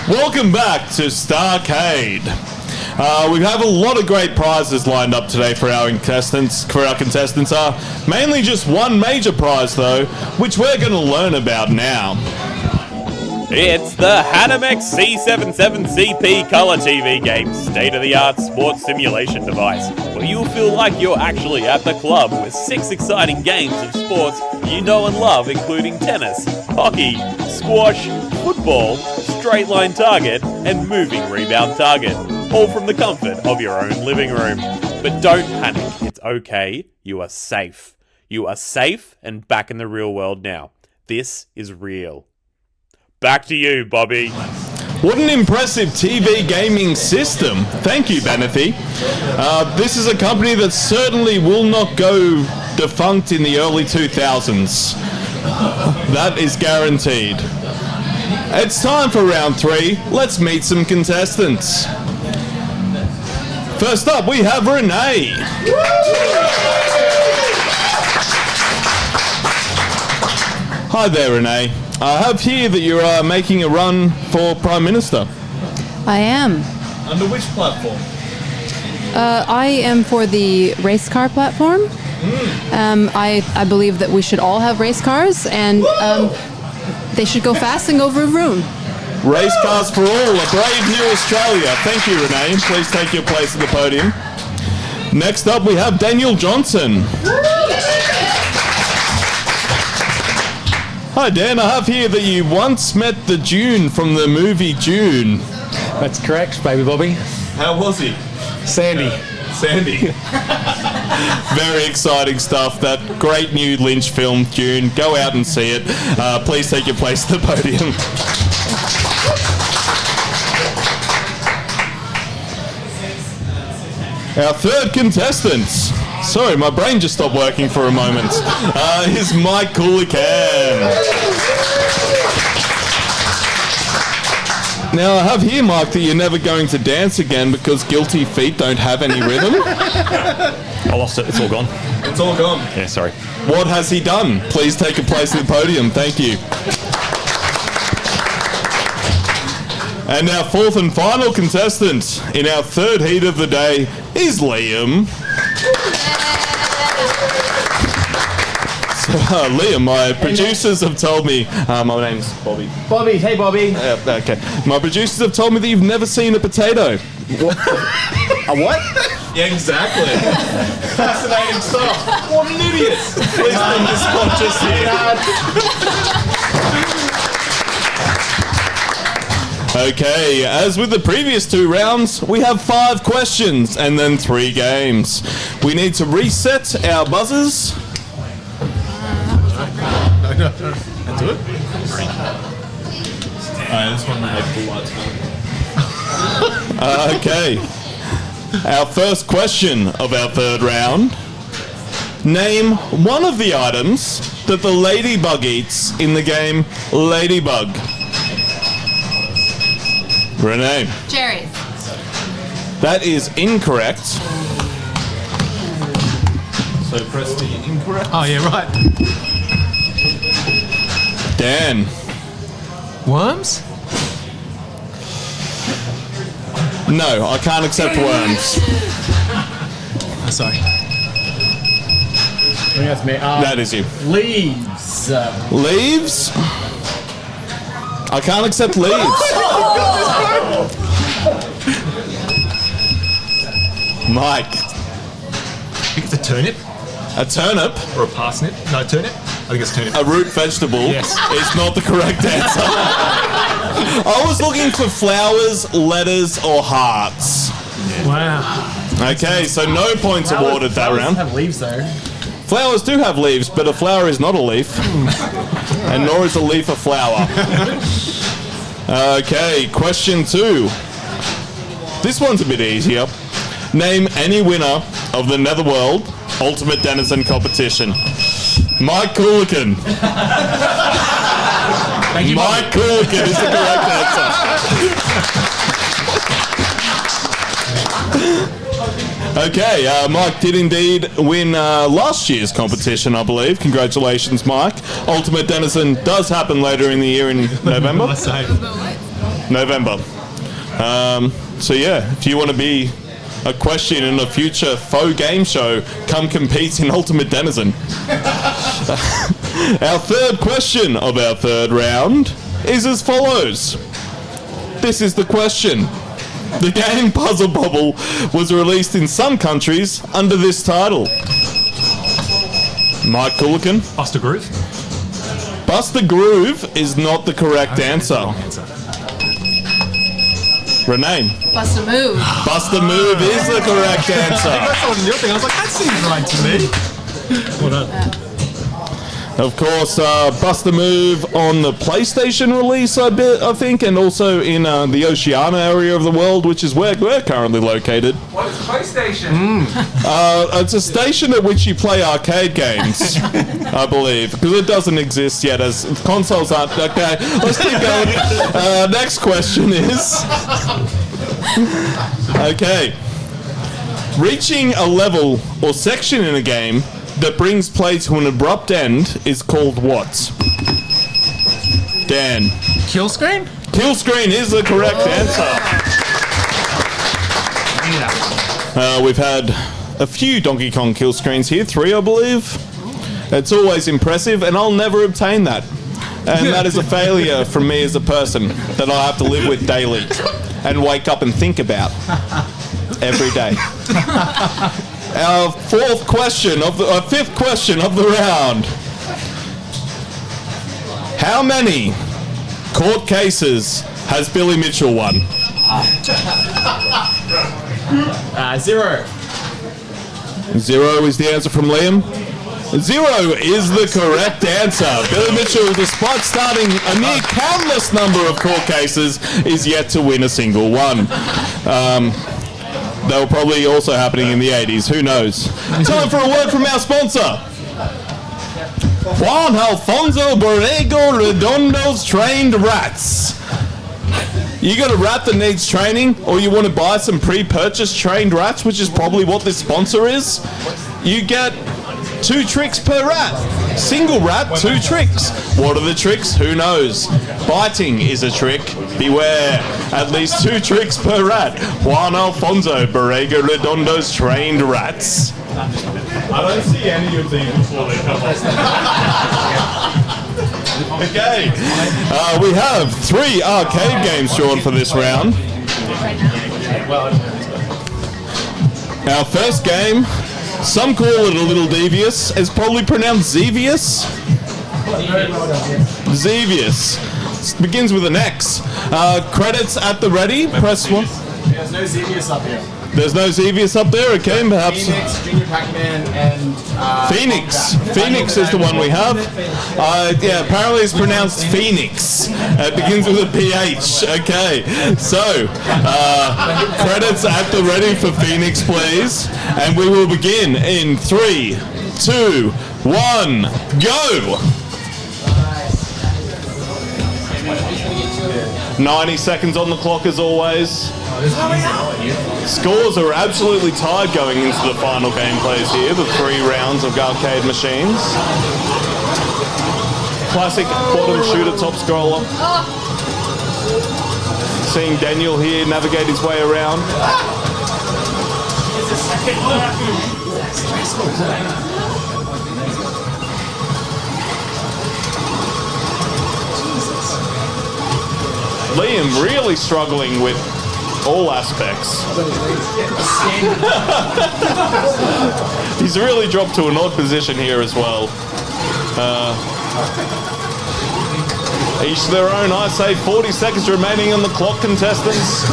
[SPEAKER 1] Welcome back to Starcade. We have a lot of great prizes lined up today for our contestants. Mainly just one major prize though, which we're going to learn about now.
[SPEAKER 26] It's the Hanamex C77CP Color TV game, state-of-the-art sports simulation device, where you'll feel like you're actually at the club with 6 exciting games of sports you know and love, including tennis, hockey, squash, football, straight line target, and moving rebound target, all from the comfort of your own living room. But don't panic, it's okay, you are safe. You are safe and back in the real world now. This is real. Back to you, Bobby.
[SPEAKER 1] What an impressive TV gaming system. Thank you, Benethy. This is a company that certainly will not go defunct in the early 2000s. That is guaranteed. It's time for round 3. Let's meet some contestants. First up, we have Renee. Hi there, Renee. I have here that you are making a run for Prime Minister.
[SPEAKER 27] I am.
[SPEAKER 1] Under which platform?
[SPEAKER 27] I am for the race car platform. I believe that we should all have race cars, and They should go fast and go vroom vroom.
[SPEAKER 1] Race Cars for All, a brave new Australia. Thank you, Renee. Please take your place at the podium. Next up, we have Daniel Johnson. Hi, Dan. I have here that you once met the Dune from the movie Dune.
[SPEAKER 2] That's correct, baby Bobby.
[SPEAKER 1] How was he?
[SPEAKER 2] Sandy.
[SPEAKER 1] Sandy. Very exciting stuff. That great new Lynch film, Dune. Go out and see it. Please take your place at the podium. Our third contestant, sorry, my brain just stopped working for a moment, is Mike Coolican. Now, I have here, Mike, that you're never going to dance again because guilty feet don't have any rhythm.
[SPEAKER 6] I lost it. It's all gone.
[SPEAKER 1] It's all gone.
[SPEAKER 6] Yeah, sorry.
[SPEAKER 1] What has he done? Please take a place at the podium. Thank you. And our fourth and final contestant in our third heat of the day is Liam. So, Liam, my producers have told me... my name's Bobby.
[SPEAKER 2] Bobby, hey Bobby.
[SPEAKER 1] Okay. My producers have told me that you've never seen a potato.
[SPEAKER 2] What? A what?
[SPEAKER 1] Yeah, exactly. Fascinating stuff. What an idiot. Please bring this spot just here. Okay, as with the previous 2 rounds, we have 5 questions and then 3 games. We need to reset our buzzers.
[SPEAKER 5] That's it? Alright, this one has the lights.
[SPEAKER 1] Okay. Our first question of our third round. Name one of the items that the ladybug eats in the game Ladybug. Renee.
[SPEAKER 27] Cherries.
[SPEAKER 1] That is incorrect. So press the incorrect.
[SPEAKER 5] Oh, yeah, right.
[SPEAKER 1] Dan.
[SPEAKER 5] Worms?
[SPEAKER 1] No, I can't accept worms.
[SPEAKER 5] Oh, sorry.
[SPEAKER 2] I think that's me.
[SPEAKER 1] That is you.
[SPEAKER 2] Leaves.
[SPEAKER 1] Leaves? I can't accept leaves. Mike.
[SPEAKER 5] I think it's a turnip.
[SPEAKER 1] A turnip?
[SPEAKER 5] Or a parsnip. No, turnip. I think it's turnip.
[SPEAKER 1] A root vegetable.
[SPEAKER 5] Yes.
[SPEAKER 1] Is not the correct answer. I was looking for flowers, letters, or hearts.
[SPEAKER 5] Wow.
[SPEAKER 1] Okay, so no points awarded that round.
[SPEAKER 2] Have leaves though.
[SPEAKER 1] Flowers do have leaves, but a flower is not a leaf. And nor is a leaf a flower. Okay, question 2. This one's a bit easier. Name any winner of the Netherworld Ultimate Denizen competition. Mike Coolican.
[SPEAKER 5] Thank you,
[SPEAKER 1] Mike Coolican is the correct answer. Okay, Mike did indeed win last year's competition, I believe. Congratulations, Mike. Ultimate Denizen does happen later in the year in November. November. So yeah, if you want to be a question in a future faux game show, come compete in Ultimate Denizen. Our third question of our third round is as follows. This is the question. The game Puzzle Bobble was released in some countries under this title. Mike Coolican.
[SPEAKER 5] Buster Groove.
[SPEAKER 1] Buster Groove is not the correct answer. Renee.
[SPEAKER 27] Bust a move.
[SPEAKER 1] Buster Move is the correct answer.
[SPEAKER 5] I saw it in your thing. I was like, that seems right to me. Well done.
[SPEAKER 1] Of course, Buster Move on the PlayStation release, I think, and also in the Oceania area of the world, which is where we're currently located.
[SPEAKER 3] What is PlayStation?
[SPEAKER 1] It's a station at which you play arcade games, I believe, because it doesn't exist yet as consoles aren't. Okay, let's keep going. Next question is... Okay. Reaching a level or section in a game that brings play to an abrupt end is called what? Dan.
[SPEAKER 5] Kill screen?
[SPEAKER 1] Kill screen is the correct answer. We've had a few Donkey Kong kill screens here, 3 I believe. It's always impressive and I'll never obtain that. And that is a failure from me as a person that I have to live with daily and wake up and think about every day. Our fifth question of the round. How many court cases has Billy Mitchell won?
[SPEAKER 2] 0.
[SPEAKER 1] 0 is the answer from Liam. 0 is the correct answer. Billy Mitchell, despite starting a near countless number of court cases, is yet to win a single one. They were probably also happening in the 80s. Who knows? Time for a word from our sponsor. Juan Alfonso Borrego Redondo's Trained Rats. You got a rat that needs training, or you want to buy some pre-purchased trained rats, which is probably what this sponsor is, you get 2 tricks per rat. Single rat, 2 tricks. What are the tricks? Who knows? Biting is a trick. Beware. At least 2 tricks per rat. Juan Alfonso Borrego Redondo's Trained Rats.
[SPEAKER 5] I don't see any of these before they come up.
[SPEAKER 1] Okay. We have 3 arcade games drawn for this round. Our first game, some call it a little devious. It's probably pronounced Zevious. Zevious. Begins with an X. Credits at the ready. Press 1.
[SPEAKER 2] There's no Xevious up here.
[SPEAKER 1] There's no Xevious up there? Okay, perhaps.
[SPEAKER 2] Phoenix, Junior Pac-Man, and...
[SPEAKER 1] Phoenix. Phoenix is the one we have. Yeah, apparently it's pronounced Phoenix. It begins with a PH. Okay, so credits at the ready for Phoenix, please. And we will begin in 3, 2, 1, go! 90 seconds on the clock as always. Scores are absolutely tied going into the final gameplays here, the 3 rounds of arcade machines. Classic bottom shooter, top scroller. Seeing Daniel here navigate his way around. Liam really struggling with all aspects. He's really dropped to an odd position here as well. Each to their own, I say. 40 seconds remaining on the clock, contestants.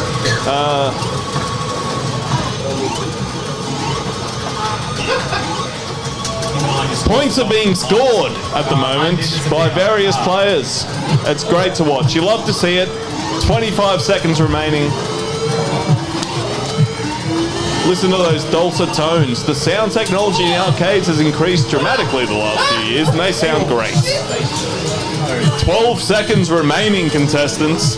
[SPEAKER 1] Points are being scored at the moment by various players. It's great to watch. You love to see it. 25 seconds remaining. Listen to those dulcet tones. The sound technology in arcades has increased dramatically the last few years, and they sound great. 12 seconds remaining, contestants.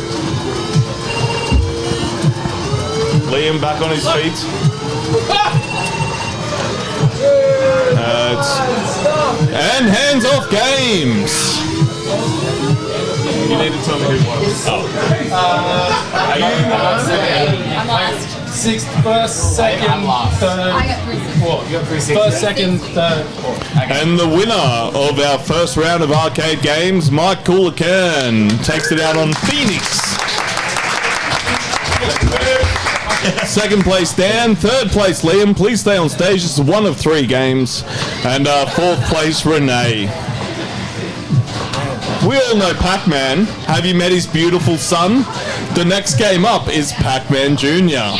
[SPEAKER 1] Liam back on his feet. And hands off games.
[SPEAKER 5] You need to tell me who won.
[SPEAKER 2] I'm last. 6th, 1st, 2nd, 3rd. I got 3 seconds. What? You got 3 seconds. 1st, 2nd, 3rd, 4th.
[SPEAKER 1] And the winner of our first round of arcade games, Mike Coolacan, takes it out on Phoenix. 2nd place, Dan. 3rd place, Liam. Please stay on stage. This is one of 3 games. And 4th place, Renee. We all know Pac-Man. Have you met his beautiful son? The next game up is Pac-Man Jr.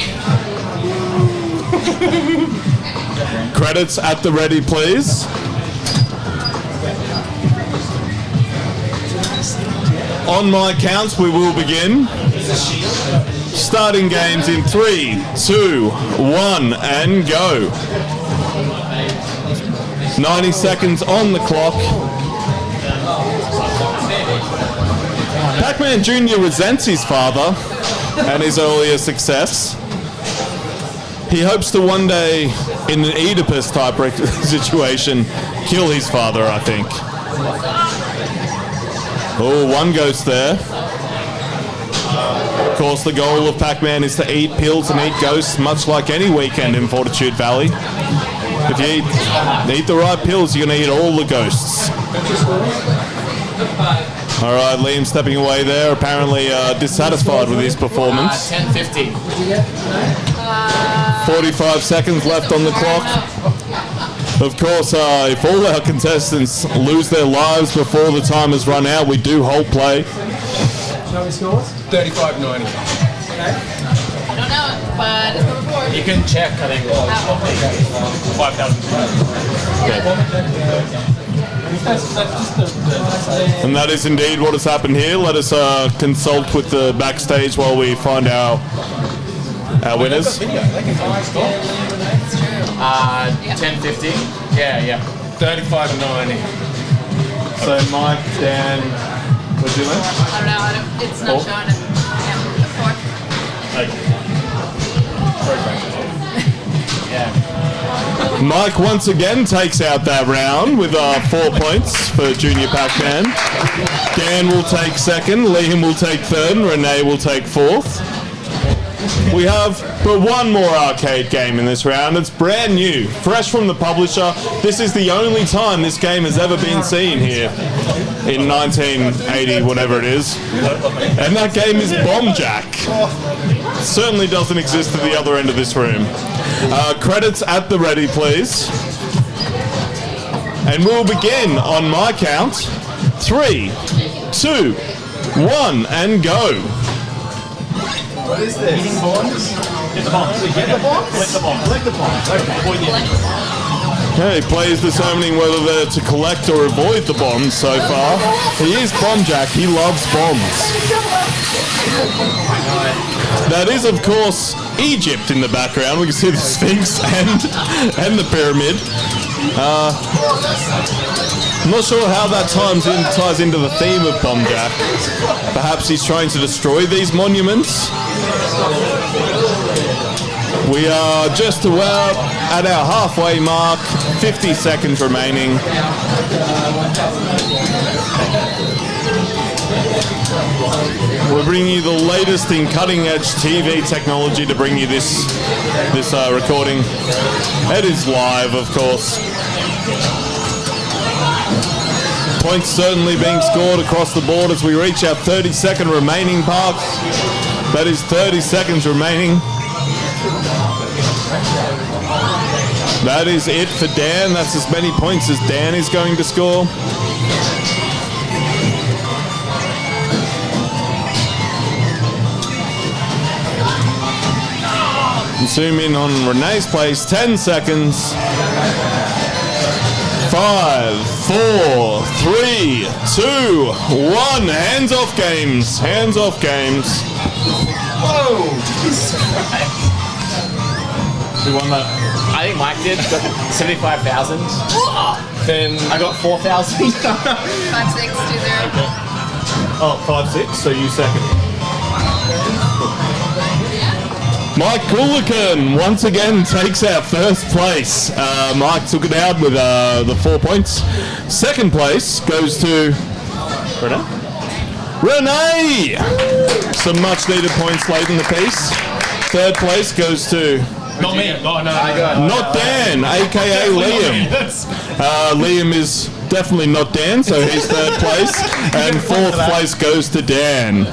[SPEAKER 1] Credits at the ready, please. On my counts, we will begin. Starting games in 3, 2, 1, and go. 90 seconds on the clock. Pac-Man Jr. resents his father and his earlier success. He hopes to one day, in an Oedipus type situation, kill his father, I think. Oh, one ghost there. Of course, the goal of Pac-Man is to eat pills and eat ghosts, much like any weekend in Fortitude Valley. If you eat the right pills, you're going to eat all the ghosts. All right, Liam stepping away there, apparently dissatisfied with his performance.
[SPEAKER 16] 10:50.
[SPEAKER 1] 45 seconds left on the clock. Of course, if all our contestants lose their lives before the time has run out, we do hold play.
[SPEAKER 2] Know his scores? 35-90.
[SPEAKER 17] I don't know, but it's number 4.
[SPEAKER 16] You can check, I think. 5,000.
[SPEAKER 1] And that is indeed what has happened here. Let us consult with the backstage while we find our winners.
[SPEAKER 16] 10:50. Yeah.
[SPEAKER 2] 35-90.
[SPEAKER 1] So Mike, Dan, what do you win?
[SPEAKER 17] I don't know. It's not showing it. Yeah, 4.
[SPEAKER 1] Mike once again takes out that round with 4 points for Junior Pac-Man. Dan will take second, Liam will take third, and Renee will take fourth. We have but one more arcade game in this round. It's brand new, fresh from the publisher. This is the only time this game has ever been seen here in 1980, whatever it is. And that game is Bomb Jack. Certainly doesn't exist at the other end of this room. Credits at the ready, please. And we'll begin on my count. 3, 2, 1, and go.
[SPEAKER 2] What is this? Eating bombs?
[SPEAKER 16] Get the bombs. Get the bombs? Collect the bombs. Collect the bombs.
[SPEAKER 1] Okay, players determining whether they're to collect or avoid the bombs so far. He is Bomb Jack. He loves bombs. That is, of course, Egypt in the background. We can see the Sphinx and the pyramid. I'm not sure how that ties into the theme of Bomb Jack. Perhaps he's trying to destroy these monuments. We are just about at our halfway mark, 50 seconds remaining. We're bringing you the latest in cutting-edge TV technology to bring you this recording. It is live, of course. Points certainly being scored across the board as we reach our 30-second remaining part. That is 30 seconds remaining. That is it for Dan. That's as many points as Dan is going to score. Zoom in on Renee's place. 10 seconds. 5, 4, 3, 2, 1. Hands off games. Hands off games.
[SPEAKER 16] Whoa! Jesus Christ.
[SPEAKER 1] Who won that?
[SPEAKER 16] I think Mike did. Got 75,000. Then I got 4,000.
[SPEAKER 17] 5, 6, 2, 0.
[SPEAKER 1] Oh, 5, 6. So you second. Mike Coolican once again takes our first place. Mike took it out with the 4 points. Second place goes to Renee. Some much needed points late in the piece. Third place goes to
[SPEAKER 2] not me. Oh, no.
[SPEAKER 1] Not Dan, aka Liam. Liam is definitely not Dan, so he's third place. And fourth place goes to Dan.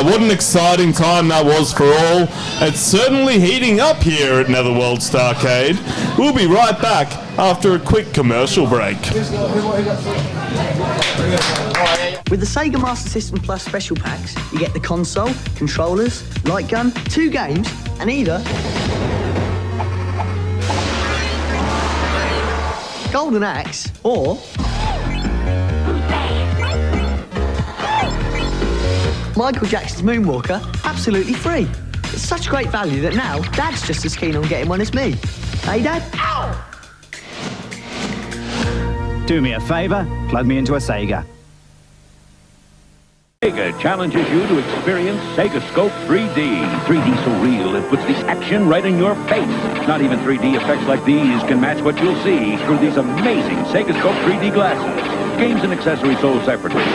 [SPEAKER 1] What an exciting time that was for all. It's certainly heating up here at Netherworld Starcade. We'll be right back after a quick commercial break.
[SPEAKER 4] With the Sega Master System Plus special packs, you get the console, controllers, light gun, 2 games, and either Golden Axe or Michael Jackson's Moonwalker, absolutely free. It's such great value that now Dad's just as keen on getting one as me. Hey, Dad? Ow!
[SPEAKER 8] Do me a favour, plug me into a Sega.
[SPEAKER 20] Sega challenges you to experience Sega Scope 3D. 3D so real, it puts the action right in your face. Not even 3D effects like these can match what you'll see through these amazing Sega Scope 3D glasses. Games and accessories sold separately.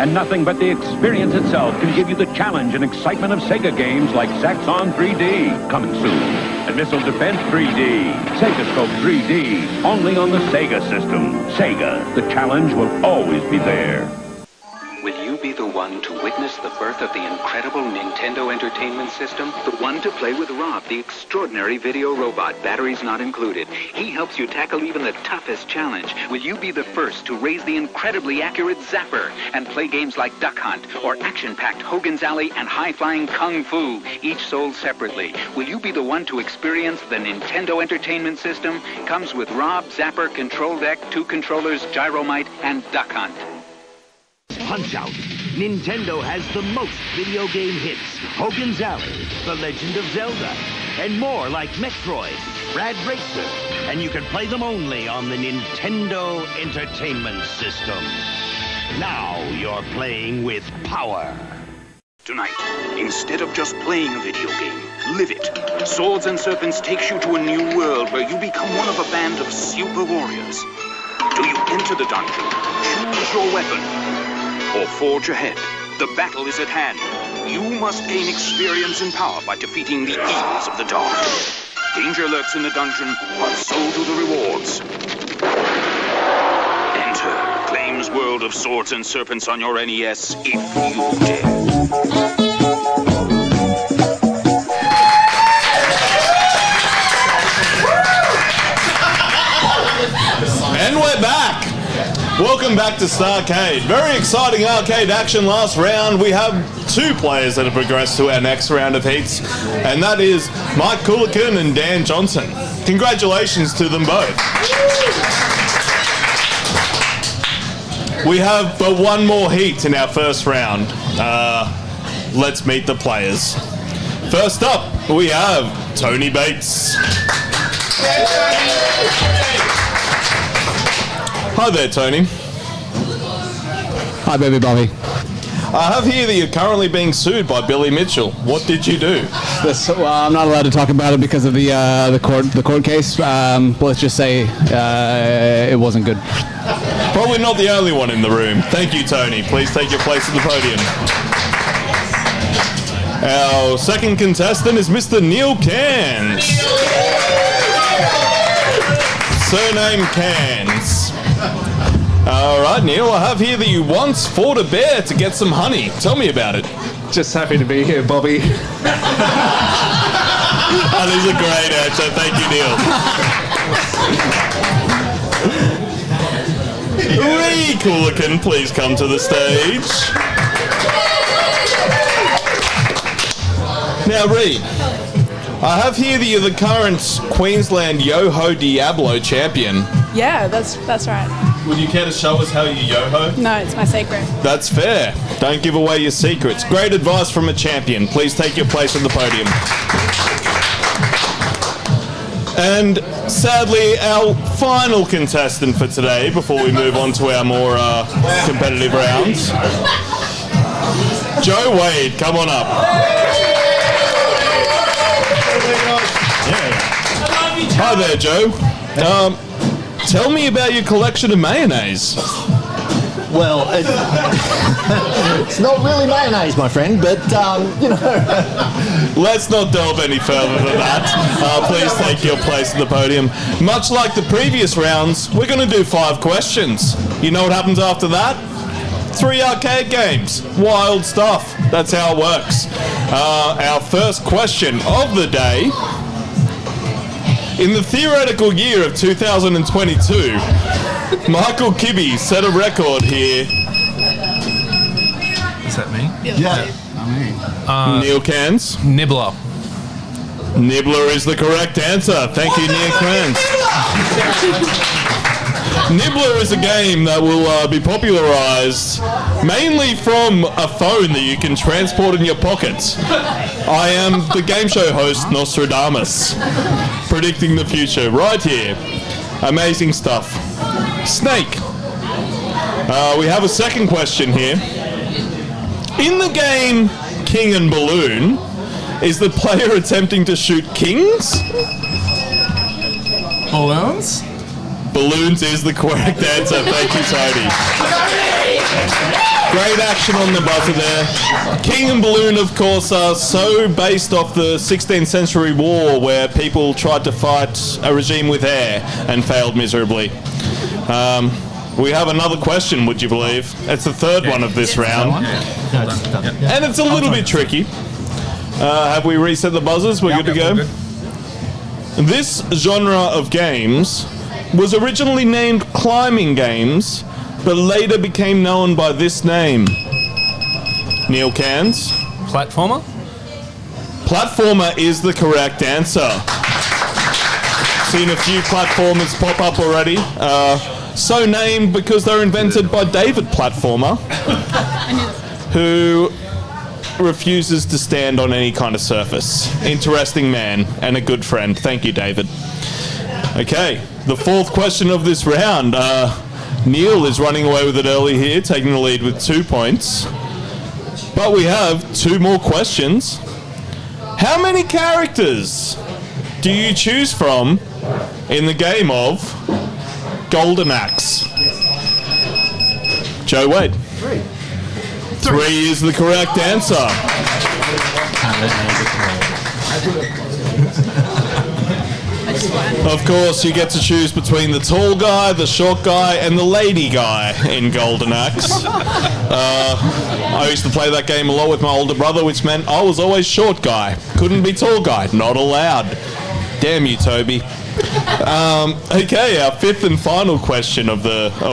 [SPEAKER 20] And nothing but the experience itself can give you the challenge and excitement of Sega games like Saxon 3D, coming soon, and Missile Defense 3D, Sega Scope 3D, only on the Sega system. Sega, the challenge will always be there.
[SPEAKER 9] With
[SPEAKER 21] be the one to witness the birth of the incredible Nintendo Entertainment System? The one to play with Rob, the extraordinary video robot, batteries not included. He helps you tackle even the toughest challenge. Will you be the first to raise the incredibly accurate Zapper and play games like Duck Hunt or action-packed Hogan's Alley and high-flying Kung Fu, each sold separately? Will you be the one to experience the Nintendo Entertainment System? Comes with Rob, Zapper, Control Deck, 2 controllers, Gyromite, and Duck Hunt.
[SPEAKER 9] Punch-Out! Nintendo has the most video game hits. Hogan's Alley, The Legend of Zelda, and more like Metroid, Rad Racer, and you can play them only on the Nintendo Entertainment System. Now you're playing with power.
[SPEAKER 24] Tonight, instead of just playing a video game, live it. Swords and Serpents takes you to a new world where you become one of a band of super warriors. Do you enter the dungeon, choose your weapon, or forge ahead? The battle is at hand. You must gain experience and power by defeating the evils of the dark. Danger lurks in the dungeon, but so do the rewards. Enter Acclaim's World of Swords and Serpents on your NES if you dare.
[SPEAKER 1] And we're back. Welcome back to Starcade. Very exciting arcade action last round. We have 2 players that have progressed to our next round of heats, and that is Mike Coolican and Dan Johnson. Congratulations to them both. We have but 1 more heat in our first round. Let's meet the players. First up, we have Tony Bates. Hi there, Tony.
[SPEAKER 10] Hi, baby Bobby.
[SPEAKER 1] I have here that you're currently being sued by Billy Mitchell. What did you do?
[SPEAKER 10] I'm not allowed to talk about it because of the court case. But let's just say it wasn't good.
[SPEAKER 1] Probably not the only one in the room. Thank you, Tony. Please take your place at the podium. Our second contestant is Mr. Neil Cairns. Surname Cairns. All right, Neil, I have here that you once fought a bear to get some honey. Tell me about it.
[SPEAKER 10] Just happy to be here, Bobby.
[SPEAKER 1] That is a great answer. Thank you, Neil. Ree Coolican, please come to the stage. Now, Ree, I have here that you're the current Queensland Yo-Ho Diablo champion.
[SPEAKER 11] Yeah, that's right.
[SPEAKER 1] Would you care to show us how you yo-ho?
[SPEAKER 11] No, it's my secret.
[SPEAKER 1] That's fair. Don't give away your secrets. Great advice from a champion. Please take your place at the podium. And sadly, our final contestant for today, before we move on to our more competitive rounds, Joe Wade, come on up. Hi there, Joe. Tell me about your collection of mayonnaise.
[SPEAKER 12] Well, it's not really mayonnaise, my friend, but, you know.
[SPEAKER 1] Let's not delve any further than that. Please take your place at the podium. Much like the previous rounds, we're going to do 5 questions. You know what happens after that? 3 arcade games. Wild stuff. That's how it works. Our first question of the day. In the theoretical year of 2022, Michael Kibbe set a record here.
[SPEAKER 2] Is that me?
[SPEAKER 12] Yeah.
[SPEAKER 1] Neil Cairns.
[SPEAKER 2] Nibbler.
[SPEAKER 1] Nibbler is the correct answer. Thank you, Neil Cairns. Nibbler is a game that will be popularized mainly from a phone that you can transport in your pockets. I am the game show host, Nostradamus, predicting the future right here. Amazing stuff. Snake. We have a second question here. In the game King and Balloon, is the player attempting to shoot kings?
[SPEAKER 2] Balloons?
[SPEAKER 1] Balloons is the correct answer. Thank you, Tony. Great action on the buzzer there. King and Balloon, of course, are so based off the 16th century war where people tried to fight a regime with air and failed miserably. We have another question, would you believe? It's the third one of this round. And it's a little bit tricky. Have we reset the buzzers? We're good to go? This genre of games was originally named climbing games, but later became known by this name. Neil Cairns?
[SPEAKER 2] Platformer?
[SPEAKER 1] Platformer is the correct answer. Seen a few platformers pop up already. So named because they're invented by David Platformer, who refuses to stand on any kind of surface. Interesting man and a good friend. Thank you, David. Okay, the fourth question of this round. Neil is running away with it early here, taking the lead with 2 points. But we have 2 more questions. How many characters do you choose from in the game of Golden Axe? Joe Wade. 3 is the correct answer. Of course, you get to choose between the tall guy, the short guy, and the lady guy in Golden Axe. I used to play that game a lot with my older brother, which meant I was always short guy. Couldn't be tall guy. Not allowed. Damn you, Toby. Okay, our fifth and final question of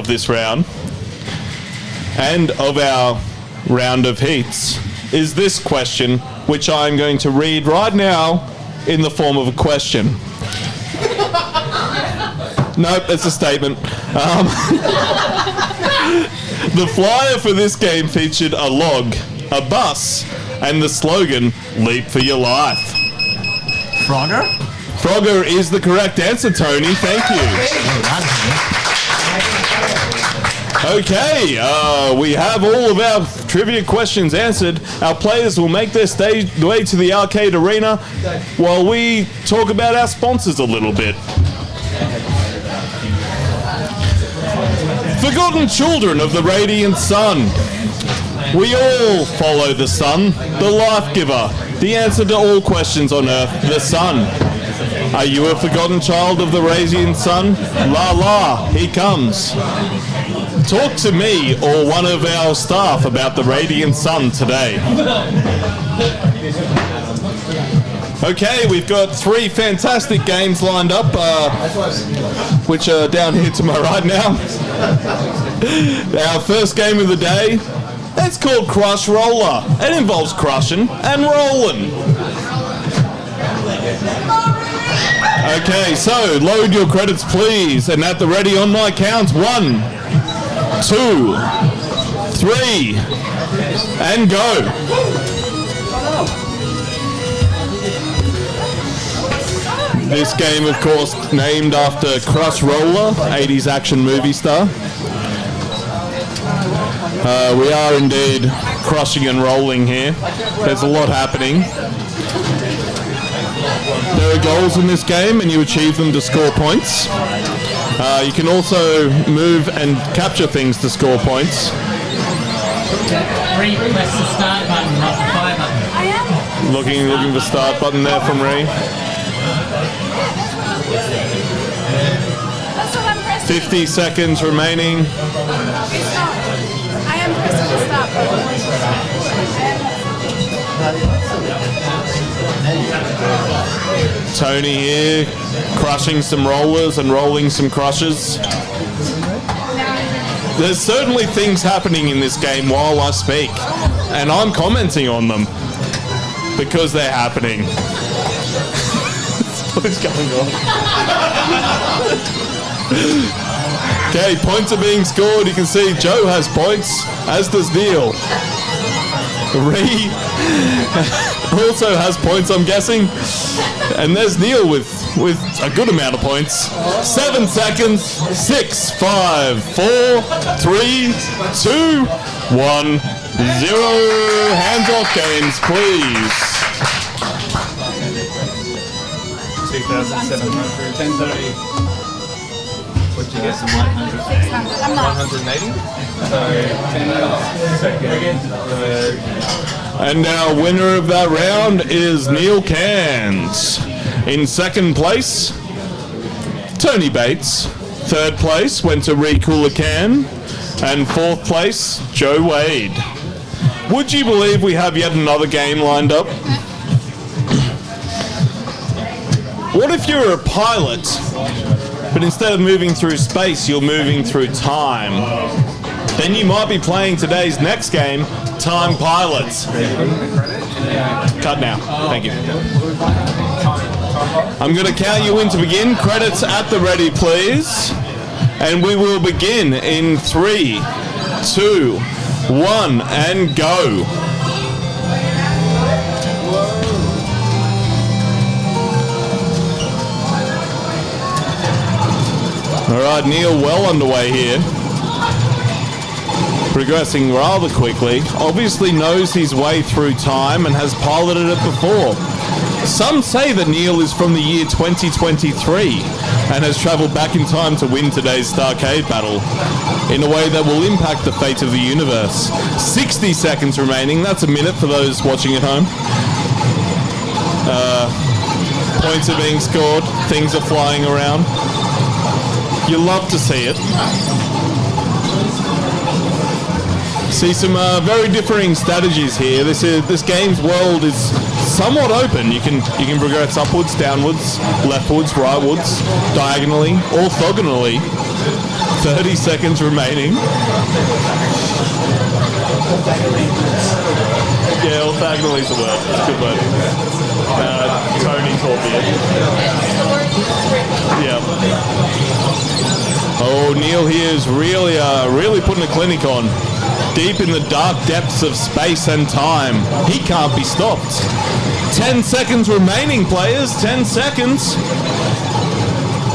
[SPEAKER 1] this round, and of our round of heats, is this question, which I'm going to read right now in the form of a question. Nope, it's a statement. The flyer for this game featured a log, a bus, and the slogan, "Leap for your life."
[SPEAKER 12] Frogger?
[SPEAKER 1] Frogger is the correct answer, Tony. Thank you. Okay, we have all of our trivia questions answered. Our players will make their way to the arcade arena while we talk about our sponsors a little bit. Forgotten children of the radiant sun. We all follow the sun, the life giver, the answer to all questions on earth, the sun. Are you a forgotten child of the radiant sun? La la, he comes. Talk to me or one of our staff about the radiant sun today. Okay, we've got 3 fantastic games lined up, which are down here to my right now. Our first game of the day, it's called Crush Roller. It involves crushing and rolling. Okay, so load your credits, please, and at the ready on my count, 1, 2, 3, and go. This game, of course, named after Crush Roller, 80s action movie star. We are indeed crushing and rolling here. There's a lot happening. There are goals in this game, and you achieve them to score points. You can also move and capture things to score points.
[SPEAKER 7] Press the start button, not the fire button.
[SPEAKER 1] Looking for start button there from Ree. 50 seconds remaining.
[SPEAKER 11] I am pressing the start button.
[SPEAKER 1] Tony here, crushing some rollers and rolling some crushes. There's certainly things happening in this game while I speak, and I'm commenting on them because they're happening. What is going on? Okay, points are being scored. You can see Joe has points, as does Neil. Ree also has points, I'm guessing. And there's Neil with a good amount of points. 7 seconds. 6, 5, 4, 3, 2, 1, 0. Hands off games, please.
[SPEAKER 2] 2,700. 1030. What'd you get? 100. 180. So 10 seconds.
[SPEAKER 1] And our winner of that round is Neil Cairns. In second place, Tony Bates. Third place went to Recooler Can. And fourth place, Joe Wade. Would you believe we have yet another game lined up? What if you're a pilot, but instead of moving through space, you're moving through time? Then you might be playing today's next game, Time Pilots. Cut now. Thank you. I'm going to count you in to begin. Credits at the ready, please. And we will begin in 3, 2, 1, and go. All right, Neil, well underway here. Progressing rather quickly. Obviously knows his way through time and has piloted it before. Some say that Neil is from the year 2023 and has travelled back in time to win today's Starcade battle in a way that will impact the fate of the universe. 60 seconds remaining. That's a minute for those watching at home. Points are being scored. Things are flying around. You love to see it. See some very differing strategies here. This game's world is somewhat open. You can progress upwards, downwards, leftwards, rightwards, diagonally, orthogonally. 30 seconds remaining. Yeah, orthogonally is a word. It's a good word. Tony taught me it. Yeah. Oh, Neil here is really putting a clinic on. Deep in the dark depths of space and time. He can't be stopped. 10 seconds remaining, players. 10 seconds.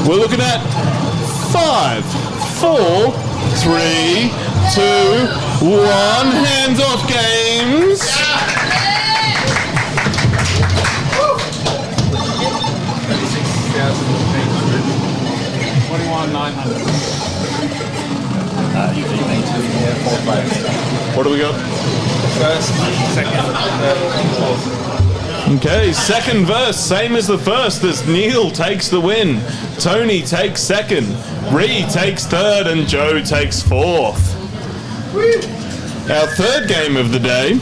[SPEAKER 1] We're looking at 5, 4, 3, 2, 1. Hands off, games.
[SPEAKER 2] 21,900.
[SPEAKER 1] What do we got?
[SPEAKER 2] First, second, third, fourth.
[SPEAKER 1] Okay, second verse, same as the first, as Neil takes the win. Tony takes second, Ree takes third, and Joe takes fourth. Our third game of the day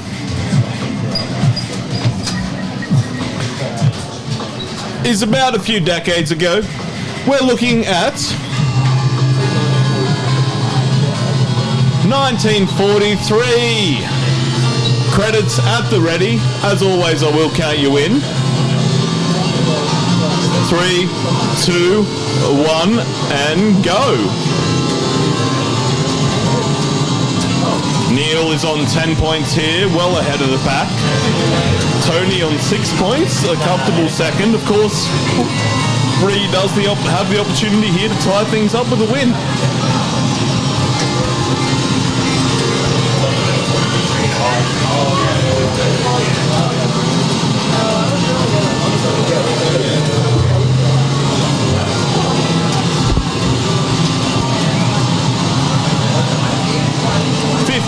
[SPEAKER 1] is about a few decades ago. We're looking at 1943. Credits at the ready. As always, I will count you in. 3, 2, 1, and go. Neil is on 10 points here, well ahead of the pack. Tony on 6 points, a comfortable second. Of course, Bree does have the opportunity here to tie things up with a win.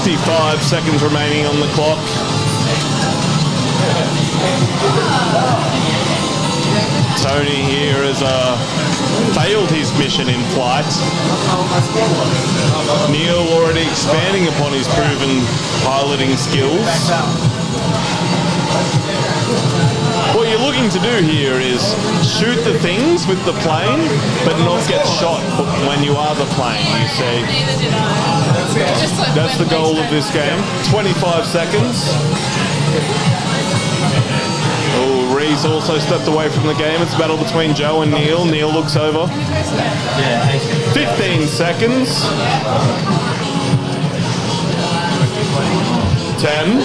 [SPEAKER 1] .55 seconds remaining on the clock. Tony here has failed his mission in flight. Neil already expanding upon his proven piloting skills. What you're looking to do here is shoot the things with the plane, but not get shot when you are the plane, you see. That's the goal of this game. 25 seconds. Oh, Reese also stepped away from the game. It's a battle between Joe and Neil. Neil looks over. 15 seconds. 10.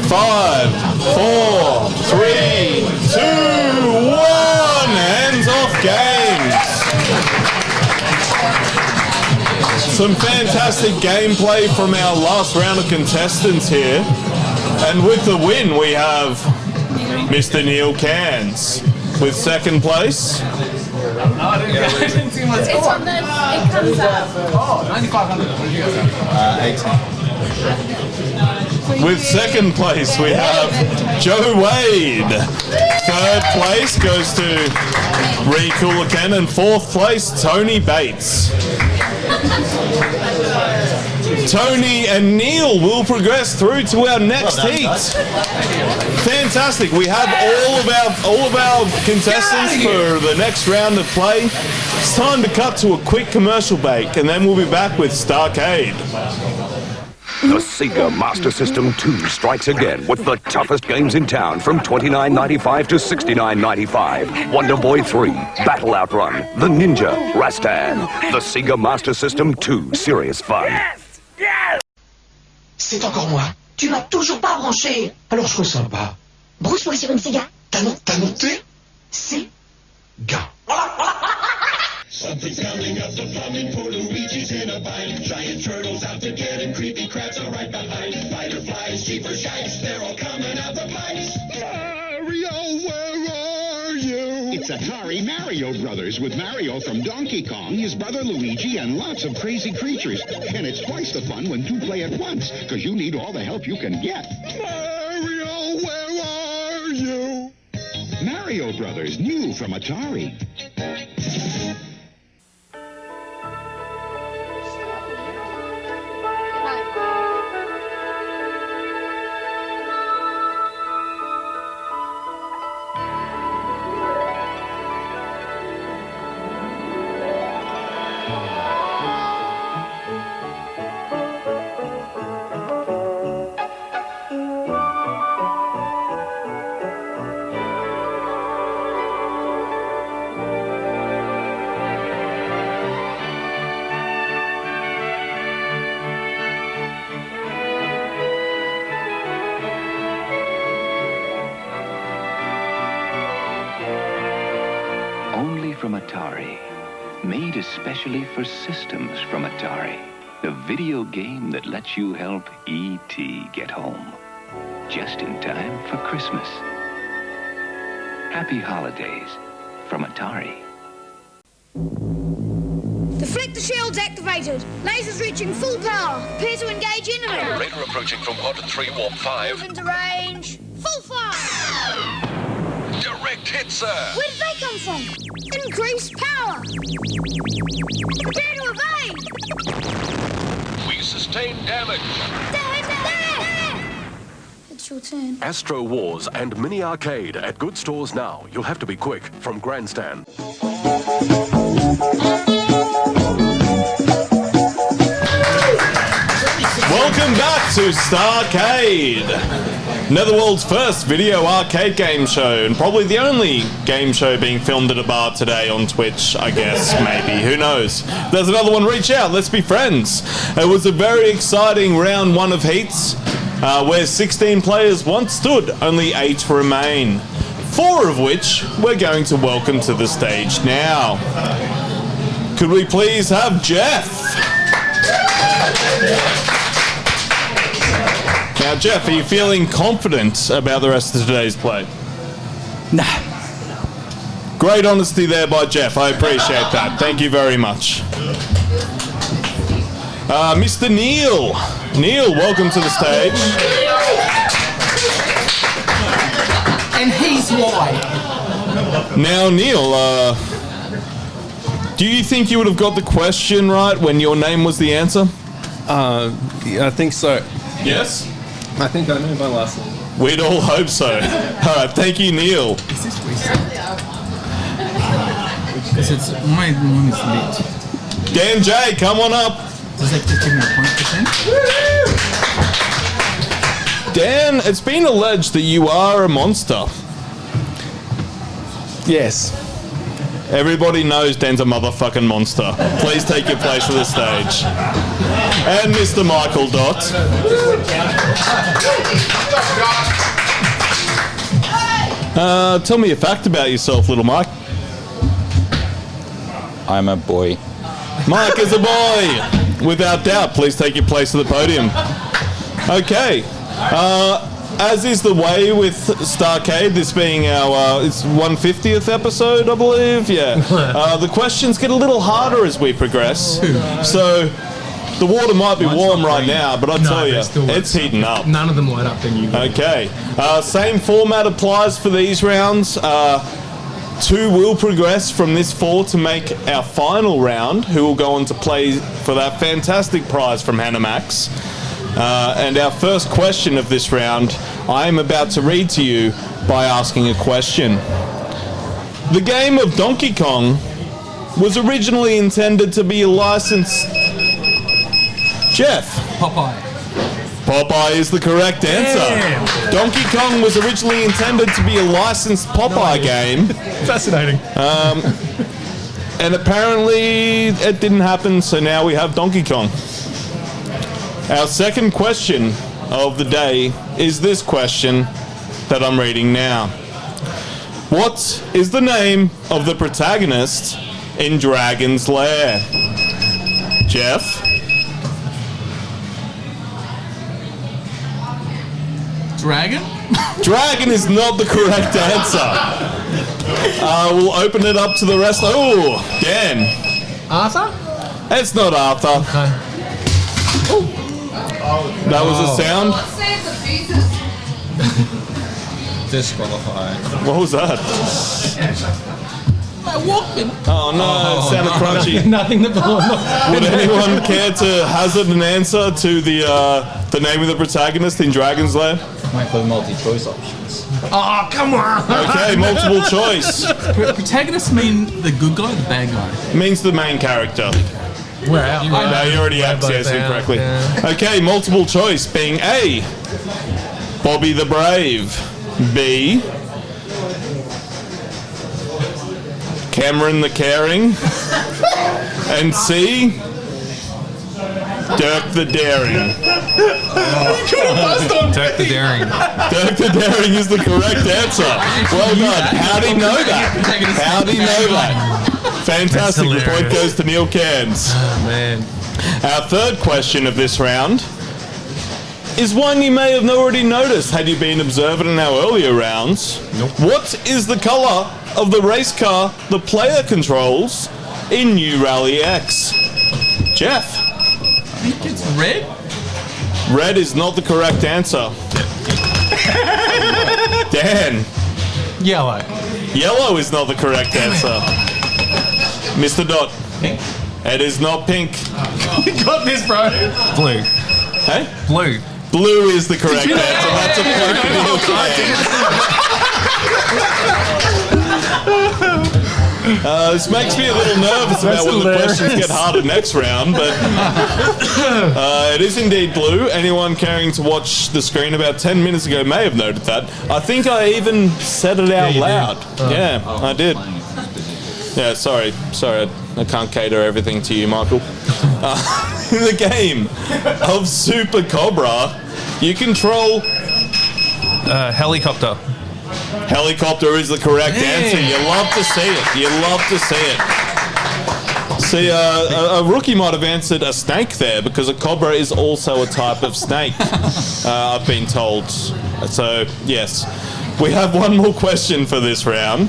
[SPEAKER 1] 5, 4, 3, 2, 1. Hands off, games. Some fantastic gameplay from our last round of contestants here. And with the win, we have Mr. Neil Cairns with second place.
[SPEAKER 2] No, I didn't see my score.
[SPEAKER 11] It's on the, it comes up.
[SPEAKER 2] Oh, 9,500. What did you guys have? 18.
[SPEAKER 1] With second place, we have Joe Wade. Third place goes to Ree Coolaken, and fourth place, Tony Bates. Tony and Neil will progress through to our next heat. Fantastic. We have all of our contestants for the next round of play. It's time to cut to a quick commercial break, and then we'll be back with Starcade.
[SPEAKER 13] The Sega Master System 2 strikes again with the toughest games in town from $29.95 to $69.95. Wonder Boy 3, Battle Outrun, The Ninja, Rastan. The Sega Master System 2, serious fun.
[SPEAKER 14] C'est encore moi. Tu m'as toujours pas branché. Alors je ressens pas. Branche-moi sur une Sega. T'as noté? Sega.
[SPEAKER 15] Something's coming up the plumbing for Luigi's in a bind. Giant turtles out to get him, creepy crabs are right behind. Fireflies, cheaper shikes, they're all coming out the pipes.
[SPEAKER 18] Mario, where are you? It's Atari Mario Brothers with Mario from Donkey Kong, his brother Luigi, and lots of crazy creatures. And it's twice the fun when two play at once, because you need all the help you can get. Mario, where are you? Mario Brothers, new from Atari.
[SPEAKER 21] From Atari, made especially for systems from Atari. The video game that lets you help E.T. get home. Just in time for Christmas. Happy holidays from Atari.
[SPEAKER 25] Deflector shields activated. Lasers reaching full power. Prepare to engage enemy.
[SPEAKER 13] Radar approaching from quadrant 3, warp 5.
[SPEAKER 25] Move into range. Full fire.
[SPEAKER 13] Direct hit, sir.
[SPEAKER 25] Where did they come from? Increased power. Prepare to evade.
[SPEAKER 13] We sustain damage.
[SPEAKER 25] There. It's your turn.
[SPEAKER 13] Astro Wars and Mini Arcade at good stores now. You'll have to be quick. From Grandstand.
[SPEAKER 1] Welcome back to Starcade, Netherworld's first video arcade game show, and probably the only game show being filmed at a bar today on Twitch, I guess, maybe. Who knows? If there's another one, reach out. Let's be friends. It was a very exciting round one of heats, where 16 players once stood, only 8 remain. 4 of which we're going to welcome to the stage now. Could we please have Jeff? Now, Jeff, are you feeling confident about the rest of today's play?
[SPEAKER 12] Nah.
[SPEAKER 1] Great honesty there by Jeff. I appreciate that. Thank you very much. Mr. Neil. Neil, welcome to the stage.
[SPEAKER 12] And he's why.
[SPEAKER 1] Now, Neil, do you think you would have got the question right when your name was the answer?
[SPEAKER 19] Yeah, I think so.
[SPEAKER 1] Yes?
[SPEAKER 19] I think I know my last name.
[SPEAKER 1] We'd all hope so. All right, thank you, Neil.
[SPEAKER 12] Is this recent? Because it's my name is late.
[SPEAKER 1] Dan J, come on up.
[SPEAKER 12] Does that just give me a point %?
[SPEAKER 1] Dan, it's been alleged that you are a monster.
[SPEAKER 19] Yes.
[SPEAKER 1] Everybody knows Dan's a motherfucking monster. Please take your place to the stage. And Mr. Michael Dot. Tell me a fact about yourself, little Mike.
[SPEAKER 22] I'm a boy.
[SPEAKER 1] Mike is a boy. Without doubt, please take your place to the podium. Okay. As is the way with Starcade, this being our it's 150th episode, I believe. Yeah. The questions get a little harder as we progress. So The water might be warm right now, but I tell you,
[SPEAKER 2] they're still
[SPEAKER 1] it's heating up.
[SPEAKER 2] None of them light up than you.
[SPEAKER 1] Okay. Same format applies for these rounds. Two will progress from this 4 to make our final round, who will go on to play for that fantastic prize from Hanamax. And our first question of this round, I am about to read to you by asking a question. The game of Donkey Kong was originally intended to be a licensed... Jeff. Popeye is the correct answer.
[SPEAKER 2] Damn.
[SPEAKER 1] Donkey Kong was originally intended to be a licensed Popeye game.
[SPEAKER 2] Fascinating.
[SPEAKER 1] And apparently it didn't happen, so now we have Donkey Kong. Our second question of the day is this question that I'm reading now. What is the name of the protagonist in Dragon's Lair? Jeff?
[SPEAKER 12] Dragon?
[SPEAKER 1] Dragon is not the correct answer. We'll open it up to the rest. Oh, Dan.
[SPEAKER 2] Arthur?
[SPEAKER 1] It's not Arthur. That was a sound.
[SPEAKER 19] Disqualified.
[SPEAKER 1] What was that?
[SPEAKER 12] My Walkman.
[SPEAKER 1] Oh no, it sounded crunchy.
[SPEAKER 2] Nothing that belongs.
[SPEAKER 1] Would anyone care to hazard an answer to the name of the protagonist in Dragon's Lair?
[SPEAKER 16] Might for multi-choice options.
[SPEAKER 2] Oh, come on.
[SPEAKER 1] Okay, multiple choice.
[SPEAKER 12] Protagonists mean the good guy or the bad guy?
[SPEAKER 1] Means the main character.
[SPEAKER 2] We're out.
[SPEAKER 1] No, you already answered incorrectly.
[SPEAKER 2] Yeah.
[SPEAKER 1] Okay, multiple choice being A, Bobby the Brave. B, Cameron the Caring. And C, Dirk the Daring.
[SPEAKER 19] Dirk the Daring.
[SPEAKER 1] Dirk the Daring is the correct answer. Well done. How do you know that? How do you know that? Fantastic. The point goes to Neil Cairns.
[SPEAKER 19] Oh, man.
[SPEAKER 1] Our third question of this round is one you may have already noticed had you been observant in our earlier rounds.
[SPEAKER 19] Nope.
[SPEAKER 1] What is the colour of the race car the player controls in New Rally X? Jeff?
[SPEAKER 12] I think it's red.
[SPEAKER 1] Red is not the correct answer. Dan?
[SPEAKER 2] Yellow.
[SPEAKER 1] Yellow is not the correct answer. Mr. Dot?
[SPEAKER 16] Pink.
[SPEAKER 1] It is not pink.
[SPEAKER 2] You got this, bro.
[SPEAKER 19] Blue.
[SPEAKER 1] Hey?
[SPEAKER 19] Blue.
[SPEAKER 1] Blue is the correct answer. That's a point for Neil Cairns. This makes me a little nervous about when the questions get harder next round, but it is indeed blue. Anyone caring to watch the screen about 10 minutes ago may have noted that. I think I even said it out loud. Yeah, I did. Yeah, sorry, I can't cater everything to you, Michael. In the game of Super Cobra, you control...
[SPEAKER 19] Helicopter.
[SPEAKER 1] Helicopter is the correct answer. You love to see it. You love to see it. See, a rookie might have answered a snake there because a cobra is also a type of snake, I've been told. So, yes. We have one more question for this round.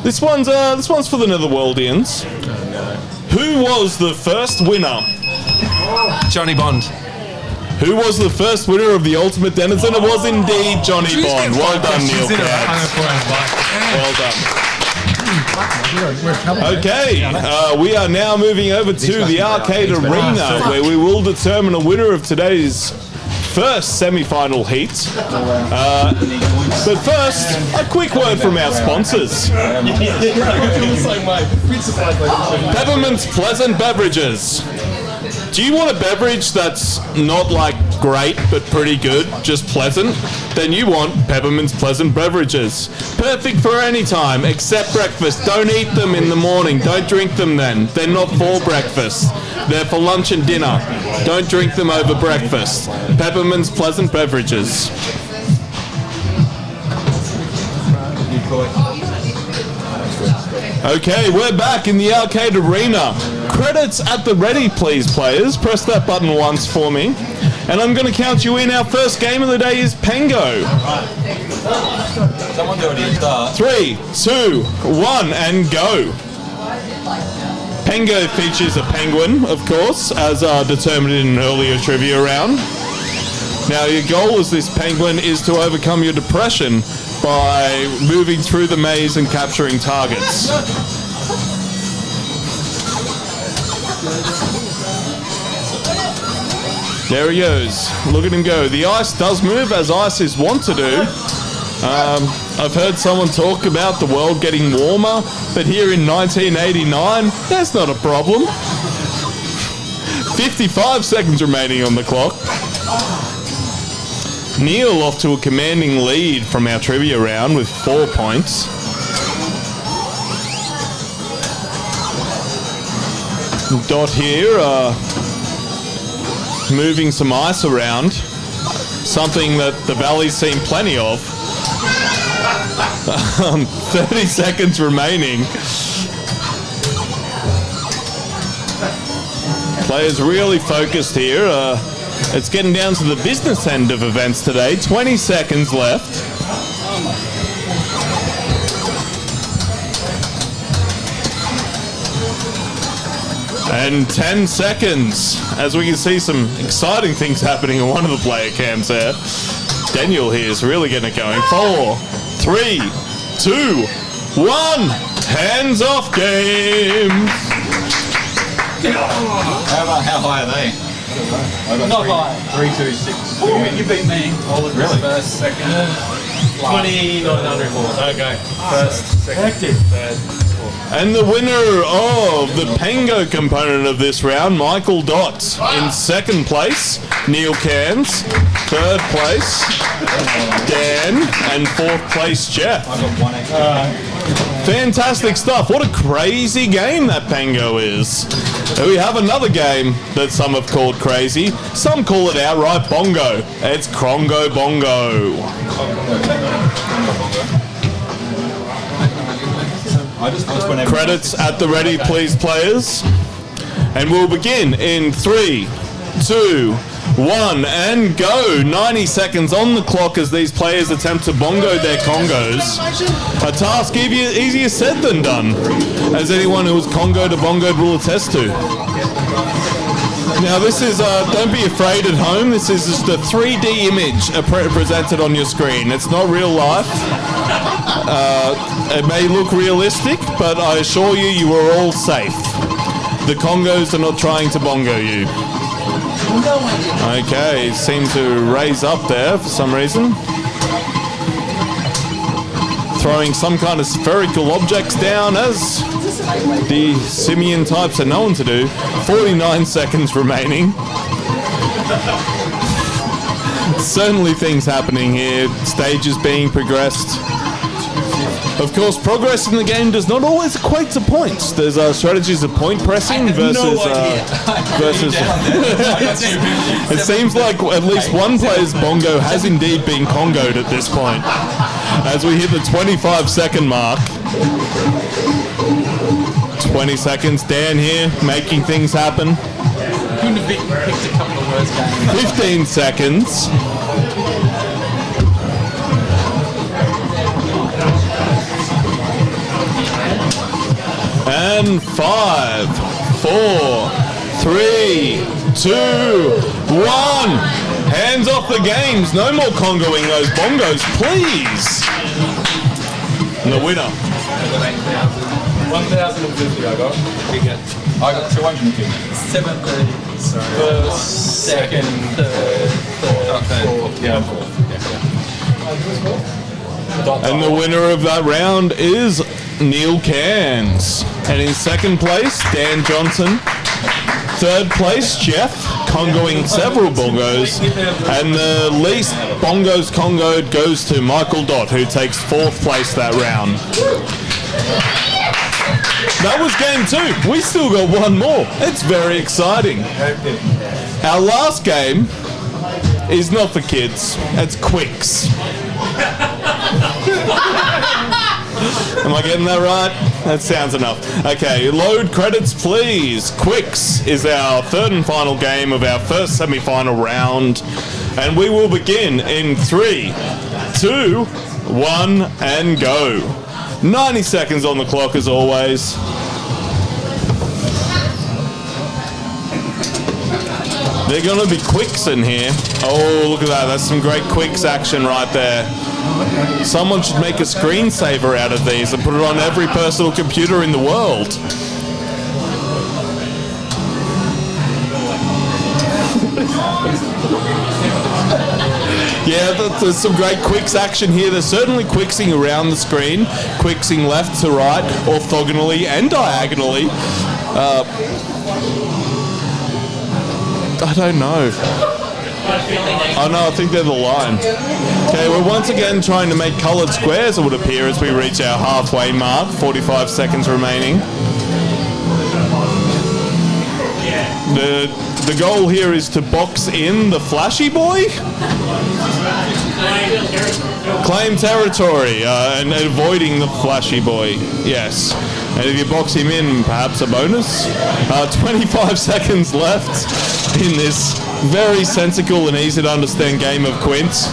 [SPEAKER 1] This one's for the Netherworldians.
[SPEAKER 19] Oh, no.
[SPEAKER 1] Who was the first winner?
[SPEAKER 19] Johnny Bond.
[SPEAKER 1] Who was the first winner of the Ultimate Denizen? It was indeed Johnny Bond. Well done, Neil Cairns. Well done. Okay, we are now moving over to the arcade arena, where we will determine a winner of today's first semi-final heat. But first, a quick word from our sponsors. Peppermint's Pleasant Beverages. Do you want a beverage that's not like great but pretty good, just pleasant? Then you want Peppermint's Pleasant Beverages. Perfect for any time except breakfast. Don't eat them in the morning. Don't drink them then. They're not for breakfast. They're for lunch and dinner. Don't drink them over breakfast. Peppermint's Pleasant Beverages. Okay, we're back in the arcade arena. Credits at the ready, please, players. Press that button once for me. And I'm going to count you in. Our first game of the day is Pengo.
[SPEAKER 16] Someone already start.
[SPEAKER 1] 3, 2, 1, and go. Pengo features a penguin, of course, as determined in an earlier trivia round. Now, your goal as this penguin is to overcome your depression by moving through the maze and capturing targets. There he goes. Look at him go. The ice does move as ice is wont to do. I've heard someone talk about the world getting warmer, but here in 1989, that's not a problem. 55 seconds remaining on the clock. Neil off to a commanding lead from our trivia round with 4 points. Dot here, moving some ice around, something that the Valley's seen plenty of. 30 seconds remaining. Players really focused here. It's getting down to the business end of events today. 20 seconds left. And 10 seconds, as we can see some exciting things happening in one of the player cams there. Daniel here is really getting it going. 4, 3, 2, 1. Hands off games.
[SPEAKER 3] How high are they?
[SPEAKER 2] Not high.
[SPEAKER 3] 3, 2, 6.
[SPEAKER 2] You beat me.
[SPEAKER 3] Really?
[SPEAKER 2] First, second, 2900. Okay. First, second, third.
[SPEAKER 1] And the winner of the Pengo component of this round, Michael Dott. In second place, Neil Cairns. Third place, Dan. And fourth place, Jeff. Fantastic stuff. What a crazy game that Pengo is. We have another game that some have called crazy. Some call it outright bongo. It's Crongo Bongo. Credits at the ready, please, players. And we'll begin in 3, 2, 1, and go. 90 seconds on the clock as these players attempt to bongo their Congos. A task easier said than done, as anyone who has Congoed or bongoed will attest to. Now this is, don't be afraid at home, this is just a 3D image presented on your screen. It's not real life. It may look realistic, but I assure you, you are all safe. The Congos are not trying to bongo you. Okay, seem to raise up there for some reason. Throwing some kind of spherical objects down as the simian types are known to do. 49 seconds remaining. Certainly things happening here. Stages being progressed. Of course, progress in the game does not always equate to points. There's strategies of point pressing versus. It seems like at least one player's bongo has indeed been Congoed at this point. As we hit the 25-second mark. 20 seconds. Dan here making things happen.
[SPEAKER 2] Couldn't have picked a couple of words game.
[SPEAKER 1] 15 seconds. And 5, 4, 3, 2, 1. Hands off the games. No more Congoing those bongos, please. And the winner.
[SPEAKER 2] 1,050 I got.
[SPEAKER 3] I got 250.
[SPEAKER 2] 730. Sorry. First, second, third, fourth. Yeah, fourth.
[SPEAKER 1] And the winner of that round is Neil Cairns. And in second place, Dan Johnson. Third place, Jeff, Congoing several bongos. And the least bongos Congoed goes to Michael Dott, who takes fourth place that round. That was game 2. We still got one more. It's very exciting. Our last game is not for kids. It's Quicks. Am I getting that right? That sounds enough. Okay, load credits, please. Quicks is our third and final game of our first semi-final round. And we will begin in 3, 2, 1, and go. 90 seconds on the clock as always. They're going to be quicks in here. Oh, look at that. That's some great quicks action right there. Someone should make a screensaver out of these and put it on every personal computer in the world. Yeah, there's some great quicks action here. There's certainly quicksing around the screen, quicksing left to right, orthogonally and diagonally. I don't know. Oh no, I think they're the line. Okay, we're once again trying to make coloured squares, it would appear, as we reach our halfway mark. 45 seconds remaining. The goal here is to box in the flashy boy? Claim territory and avoiding the flashy boy. Yes. And if you box him in, perhaps a bonus? 25 seconds left in this very sensical and easy to understand game of Quints.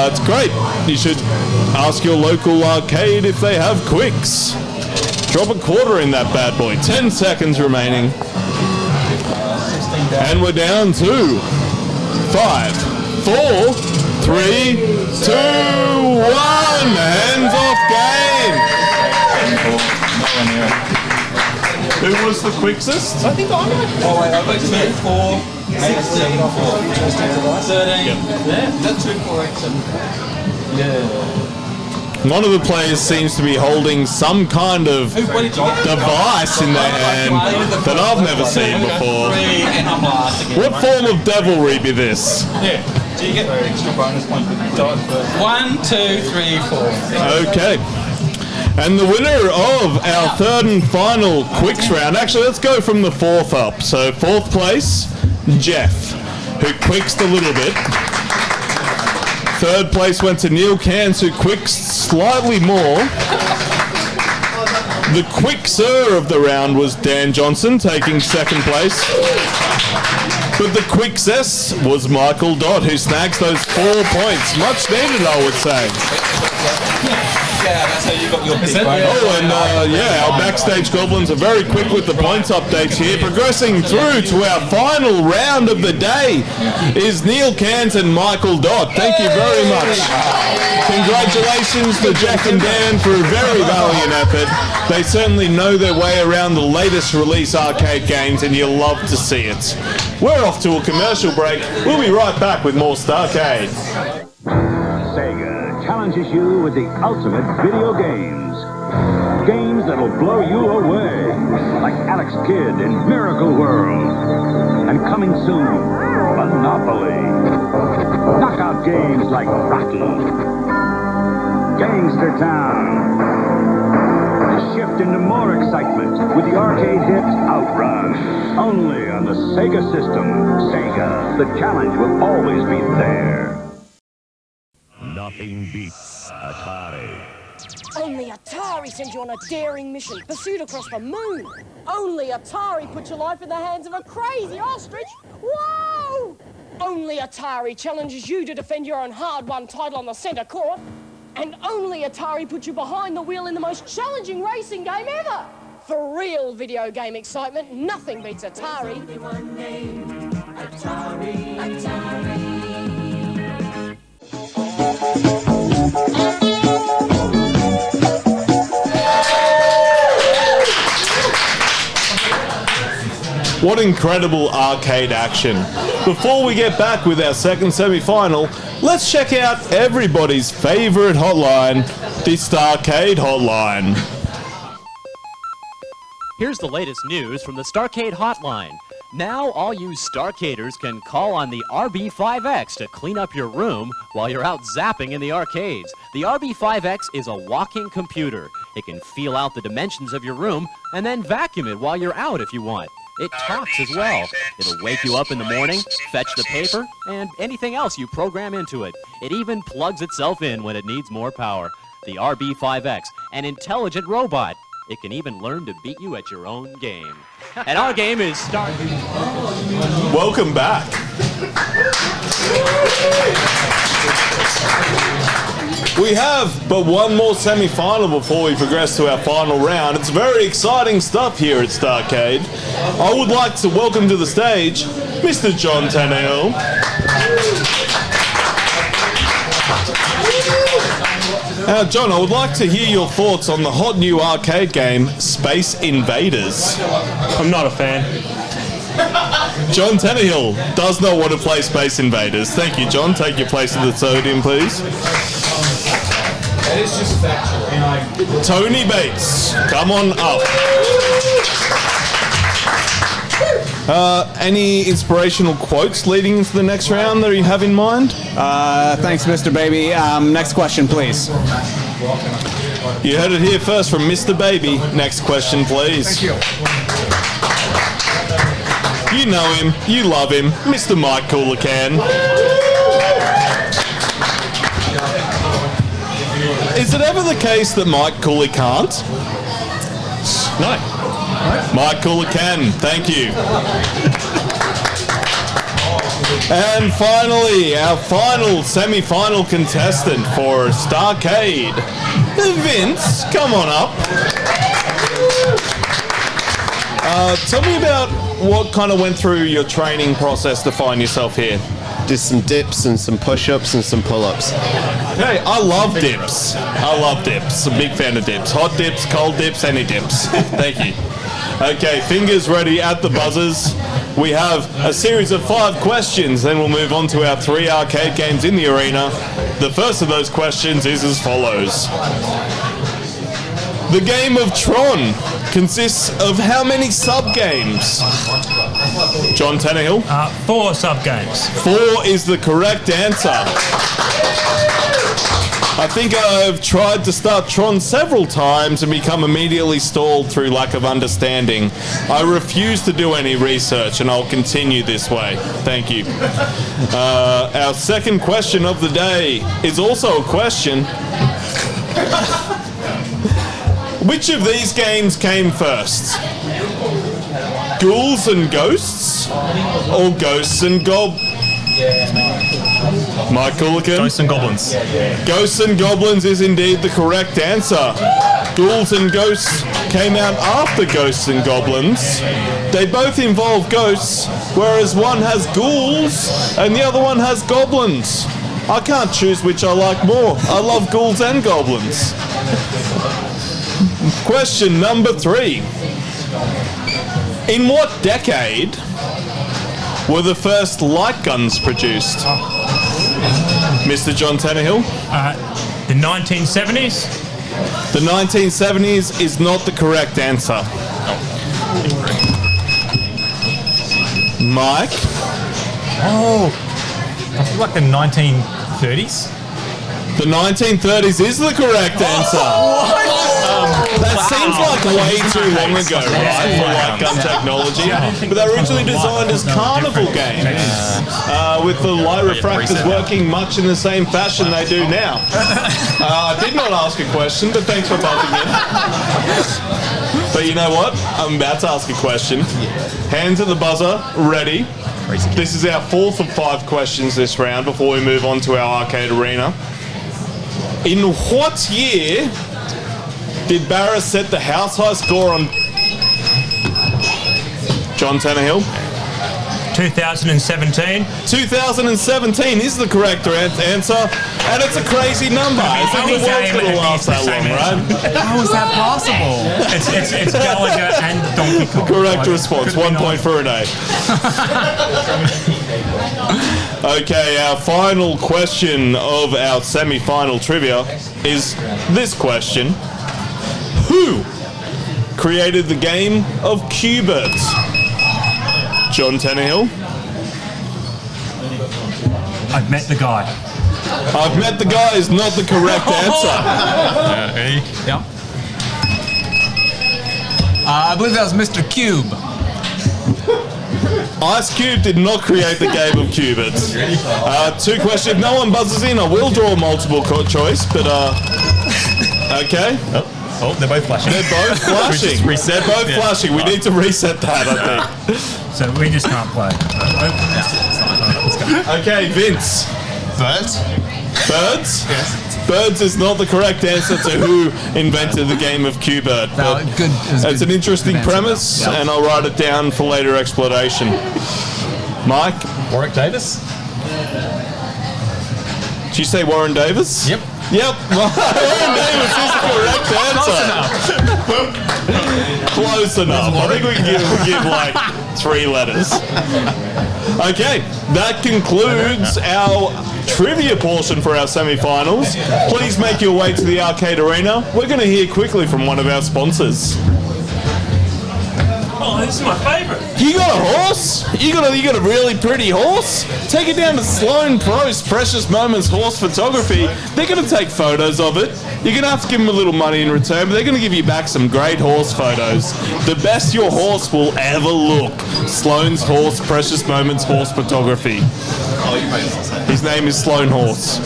[SPEAKER 1] It's great. You should ask your local arcade if they have quicks. Drop a quarter in that bad boy. 10 seconds remaining. And we're down to 5, 4, 3, 2, 1. Hands off game. Who was the quickest?
[SPEAKER 12] I think I might. Oh, wait, I've got 2, 4, 16, 13. Yeah, that's 2, 4, 8, 7. Yeah.
[SPEAKER 1] One of the players seems to be holding some kind of device in their hand that I've never seen before. What form of devilry be this?
[SPEAKER 3] Yeah. Do you get extra bonus points with the dot?
[SPEAKER 12] 1, 2, 3, 4.
[SPEAKER 1] Okay. And the winner of our third and final quicks round, actually let's go from the fourth up. So fourth place, Jeff, who quicksed a little bit. Third place went to Neil Cairns, who quicksed slightly more. The quickser of the round was Dan Johnson, taking second place. But the quicksess was Michael Dodd, who snags those 4 points. Much needed, I would say.
[SPEAKER 3] Yeah, that's how you got your big
[SPEAKER 1] Oh, and our backstage goblins are very quick with the points updates here. Progressing through to our final round of the day is Neil Cairns and Michael Dodd. Thank you very much. Congratulations to Jeff and Dan for a very valiant effort. They certainly know their way around the latest release arcade games, and you'll love to see it. We're off to a commercial break. We'll be right back with more Starcade.
[SPEAKER 20] Sega challenges you with the ultimate video games. Games that'll blow you away, like Alex Kidd in Miracle World. And coming soon, Monopoly. Knockout games like Rocky. Gangster Town. Shift into more excitement with the arcade hit Outrun. Only on the Sega system. Sega, the challenge will always be there.
[SPEAKER 9] Nothing beats Atari.
[SPEAKER 5] Only Atari sends you on a daring mission, pursuit across the moon. Only Atari puts your life in the hands of a crazy ostrich. Whoa! Only Atari challenges you to defend your own hard-won title on the center court. And only Atari puts you behind the wheel in the most challenging racing game ever. For real video game excitement, nothing beats Atari. Atari.
[SPEAKER 1] What incredible arcade action. Before we get back with our second semi-final, let's check out everybody's favourite hotline, the Starcade hotline.
[SPEAKER 6] Here's the latest news from the Starcade hotline. Now all you Starcaders can call on the RB5X to clean up your room while you're out zapping in the arcades. The RB5X is a walking computer. It can feel out the dimensions of your room and then vacuum it while you're out if you want. It talks as well. It'll wake you up in the morning, fetch the paper, and anything else you program into it. It even plugs itself in when it needs more power. The RB5X, an intelligent robot. It can even learn to beat you at your own game. And our game is starting.
[SPEAKER 1] Welcome back. We have but one more semi-final before we progress to our final round. It's very exciting stuff here at Starcade. I would like to welcome to the stage Mr. John Tannehill. John, I would like to hear your thoughts on the hot new arcade game, Space Invaders.
[SPEAKER 4] I'm not a fan.
[SPEAKER 1] John Tannehill does not want to play Space Invaders. Thank you, John. Take your place at the podium, please.
[SPEAKER 2] That is just factual.
[SPEAKER 1] Tony Bates, come on up. Any inspirational quotes leading into the next round that you have in mind?
[SPEAKER 10] Thanks, Mr. Baby. Next question, please.
[SPEAKER 1] You heard it here first from Mr. Baby. Next question, please.
[SPEAKER 2] Thank you.
[SPEAKER 1] You know him, you love him, Mr. Mike Coolican. Is it ever the case that Mike Cooley can't?
[SPEAKER 4] No.
[SPEAKER 1] Mike Cooler can. Thank you. And finally, our final semi-final contestant for Starcade, Vince. Come on up. Tell me about what kind of went through your training process to find yourself here.
[SPEAKER 8] Just some dips and some push-ups and some pull-ups.
[SPEAKER 1] Hey, I love dips. I love dips. I'm a big fan of dips. Hot dips, cold dips, any dips. Thank you. Okay, fingers ready at the buzzers. We have a series of 5 questions, then we'll move on to our 3 arcade games in the arena. The first of those questions is as follows. The game of Tron consists of how many sub-games? John Tannehill?
[SPEAKER 4] 4 sub-games.
[SPEAKER 1] 4 is the correct answer. I think I've tried to start Tron several times and become immediately stalled through lack of understanding. I refuse to do any research and I'll continue this way. Thank you. Our second question of the day is also a question. Which of these games came first? Ghouls and Ghosts or Ghosts and Mike Coolican?
[SPEAKER 4] Ghosts and Goblins.
[SPEAKER 1] Ghosts and Goblins is indeed the correct answer. Ghouls and Ghosts came out after Ghosts and Goblins. They both involve ghosts, whereas one has ghouls and the other one has goblins. I can't choose which I like more. I love ghouls and goblins. Question number 3. In what decade were the first light guns produced? Mr. John Tannehill?
[SPEAKER 4] The 1970s?
[SPEAKER 1] The 1970s is not the correct answer. Mike?
[SPEAKER 4] Oh, I feel like the 1930s?
[SPEAKER 1] The 1930s is the correct answer. That seems like way too long ago, right, for light gun technology. But they were originally designed as carnival games, with the light refractors working much in the same fashion they do now. I did not ask a question, but thanks for buzzing in. But you know what? I'm about to ask a question. Hands at the buzzer, ready. This is our 4th of 5 questions this round before we move on to our arcade arena. In what year did Barra set the house high score on John Tannehill?
[SPEAKER 4] 2017.
[SPEAKER 1] 2017 is the correct answer, and it's a crazy number. It's the world's going to last that long, right?
[SPEAKER 4] How is that possible? It's Gallagher and Donkey Kong.
[SPEAKER 1] Correct response. 1 point for Renee. Okay, our final question of our semi-final trivia is this question. Who created the game of Q*bert? John Tannehill?
[SPEAKER 4] I've met the guy.
[SPEAKER 1] I've met the guy is not the correct answer.
[SPEAKER 12] Yeah. I believe that was Mr. Cube.
[SPEAKER 1] Ice Cube did not create the game of Q*bert. 2 questions. If no one buzzes in, I will draw multiple choice, but okay.
[SPEAKER 4] Oh, they're both flashing.
[SPEAKER 1] They're both flashing. They're both flashing. We need to reset that, I think.
[SPEAKER 4] So we just can't play.
[SPEAKER 1] Okay, Vince.
[SPEAKER 8] Birds?
[SPEAKER 1] Birds?
[SPEAKER 8] Yes.
[SPEAKER 1] Birds is not the correct answer to who invented the game of Q*bert. It's an interesting premise, and I'll write it down for later exploration. Mike?
[SPEAKER 2] Warwick Davis.
[SPEAKER 1] Did you say Warren Davis?
[SPEAKER 2] Yep.
[SPEAKER 1] Yep. Warren Davis is the correct answer. Close enough. I think we can give like 3 letters. Okay, that concludes our trivia portion for our semi-finals. Please make your way to the arcade arena. We're going to hear quickly from one of our sponsors.
[SPEAKER 4] Oh, this is my favourite.
[SPEAKER 1] You got a horse? You got a really pretty horse? Take it down to Sloan Pro's Precious Moments Horse Photography. They're going to take photos of it. You're going to have to give them a little money in return, but they're going to give you back some great horse photos. The best your horse will ever look. Sloan's Horse Precious Moments Horse Photography. His name is Sloan Horse.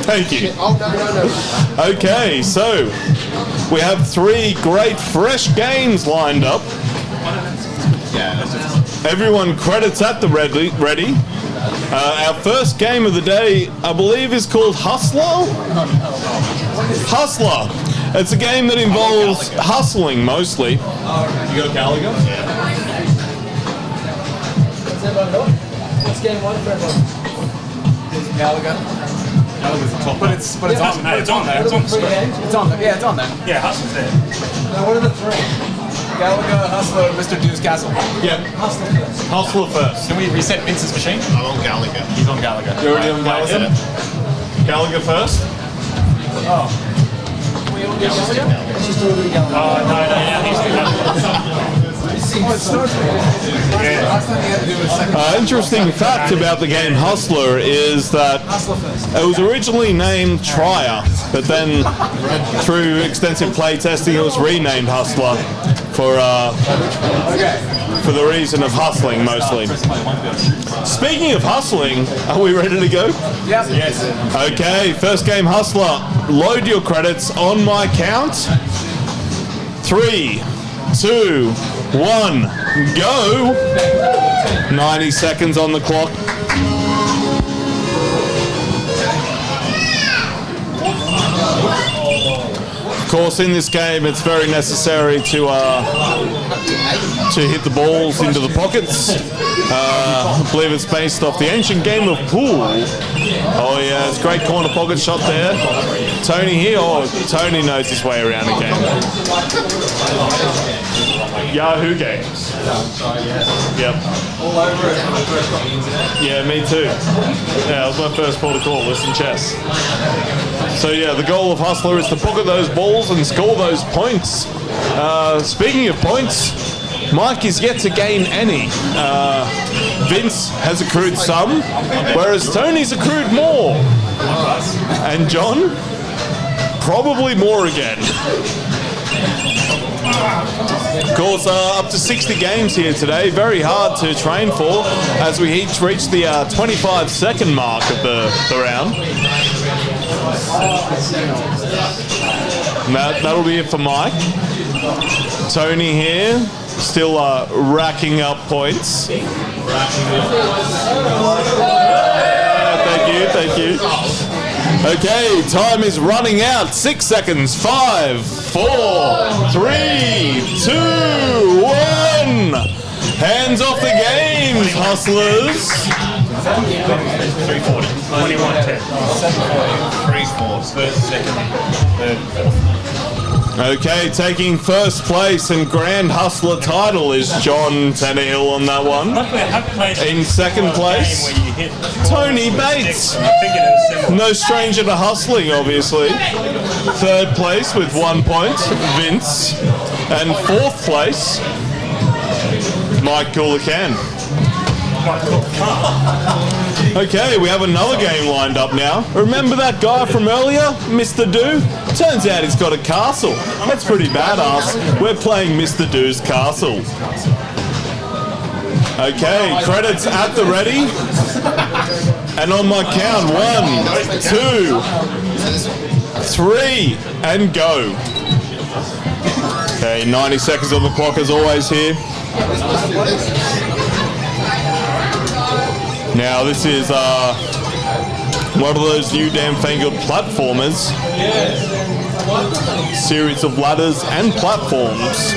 [SPEAKER 1] Thank you. Okay, so we have 3 great fresh games lined up. Everyone credits at the ready. Our first game of the day, I believe, is called Hustler. Hustler. It's a game that involves hustling mostly.
[SPEAKER 2] You got Gallagher? What's game 1 for everyone? Gallagher.
[SPEAKER 4] But it's on there. It's on there. It's on the screen.
[SPEAKER 2] It's on there. Yeah, it's on there.
[SPEAKER 4] Yeah, Hustler's there.
[SPEAKER 2] Now, what are the 3? Gallagher, Hustler, and Mr. Dew's Castle.
[SPEAKER 1] Yeah.
[SPEAKER 2] Hustler first.
[SPEAKER 1] Hustler first.
[SPEAKER 2] Can we reset Vince's machine?
[SPEAKER 8] I'm on Gallagher.
[SPEAKER 2] He's on Gallagher.
[SPEAKER 1] You're already on Gallagher? Gallagher first?
[SPEAKER 2] Oh. We all get Gallagher? Let's just do it with Gallagher.
[SPEAKER 4] Oh, no, he's
[SPEAKER 1] Interesting fact about the game Hustler is that it was originally named Trier, but then through extensive play testing it was renamed Hustler for the reason of hustling mostly. Speaking of hustling, are we ready to go?
[SPEAKER 2] Yes. Yes.
[SPEAKER 1] Okay, first game Hustler. Load your credits on my count. 3, 2, 1, go! 90 seconds on the clock. Of course, in this game, it's very necessary to hit the balls into the pockets. I believe it's based off the ancient game of pool. Oh yeah, it's a great corner pocket shot there. Tony here. Oh, Tony knows his way around a game. Yahoo Games. Yep.
[SPEAKER 2] All over it.
[SPEAKER 1] Yeah, me too. Yeah, it was my first port of call, listen chess. So yeah, the goal of Hustler is to pocket those balls and score those points. Speaking of points, Mike is yet to gain any. Vince has accrued some, whereas Tony's accrued more. And John, probably more again. Of course, up to 60 games here today. Very hard to train for as we each reach the 25-second mark of the round. And that'll be it for Mike. Tony here, still racking up points. Thank you. Okay, time is running out. 6 seconds. 5, 4, 3, 2, 1. Hands off the games, hustlers.
[SPEAKER 4] 340. 21-10.
[SPEAKER 2] 3-4. First, second, third, fourth.
[SPEAKER 1] Okay, taking first place and Grand Hustler title is John Tannehill on that one. In second place, Tony Bates. No stranger to hustling, obviously. Third place with 1 point, Vince. And fourth place, Mike Coolacan. Okay, we have another game lined up now. Remember that guy from earlier, Mr. Do? Turns out he's got a castle. That's pretty badass. We're playing Mr. Do's castle. Okay, credits at the ready. And on my count, 1, 2, 3, and go. Okay, 90 seconds on the clock as always here. Now this is one of those new damn fangled platformers. Series of ladders and platforms.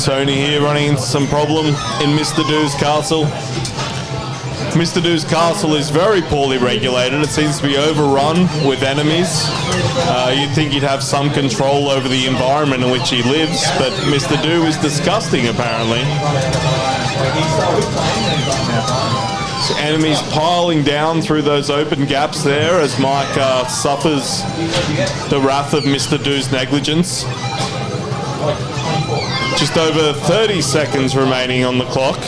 [SPEAKER 1] Tony here running into some problem in Mr. Do's castle. Mr. Do's castle is very poorly regulated. It seems to be overrun with enemies. You'd think he'd have some control over the environment in which he lives, but Mr. Do is disgusting, apparently. So enemies piling down through those open gaps there as Mike suffers the wrath of Mr. Do's negligence. Just over 30 seconds remaining on the clock.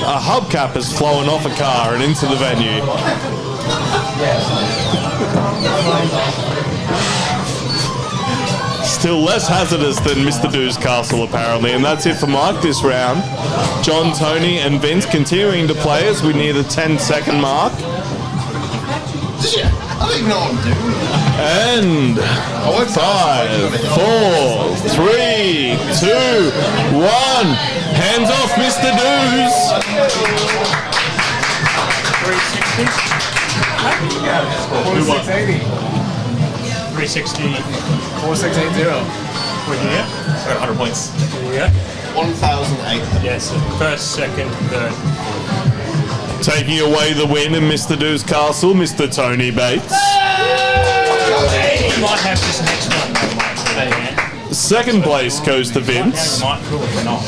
[SPEAKER 1] A hubcap has flown off a car and into the venue. Still less hazardous than Mr. Do's castle, apparently. And that's it for Mike this round. John, Tony, and Vince continuing to play as we near the 10-second mark.
[SPEAKER 15] I don't even know what I'm doing.
[SPEAKER 1] And 5, 4, 3, 2, 1. Hands off, Mr. Do's.
[SPEAKER 4] 360. 360.
[SPEAKER 3] 4680.
[SPEAKER 4] We're here.
[SPEAKER 3] Got 100 points.
[SPEAKER 4] Yeah.
[SPEAKER 8] 1,008.
[SPEAKER 4] Yes. First, second, third.
[SPEAKER 1] Taking away the win in Mr. Do's castle, Mr. Tony Bates.
[SPEAKER 4] You might have this next one, though, Mike.
[SPEAKER 1] Second place goes to Vince.
[SPEAKER 4] Might cool or not.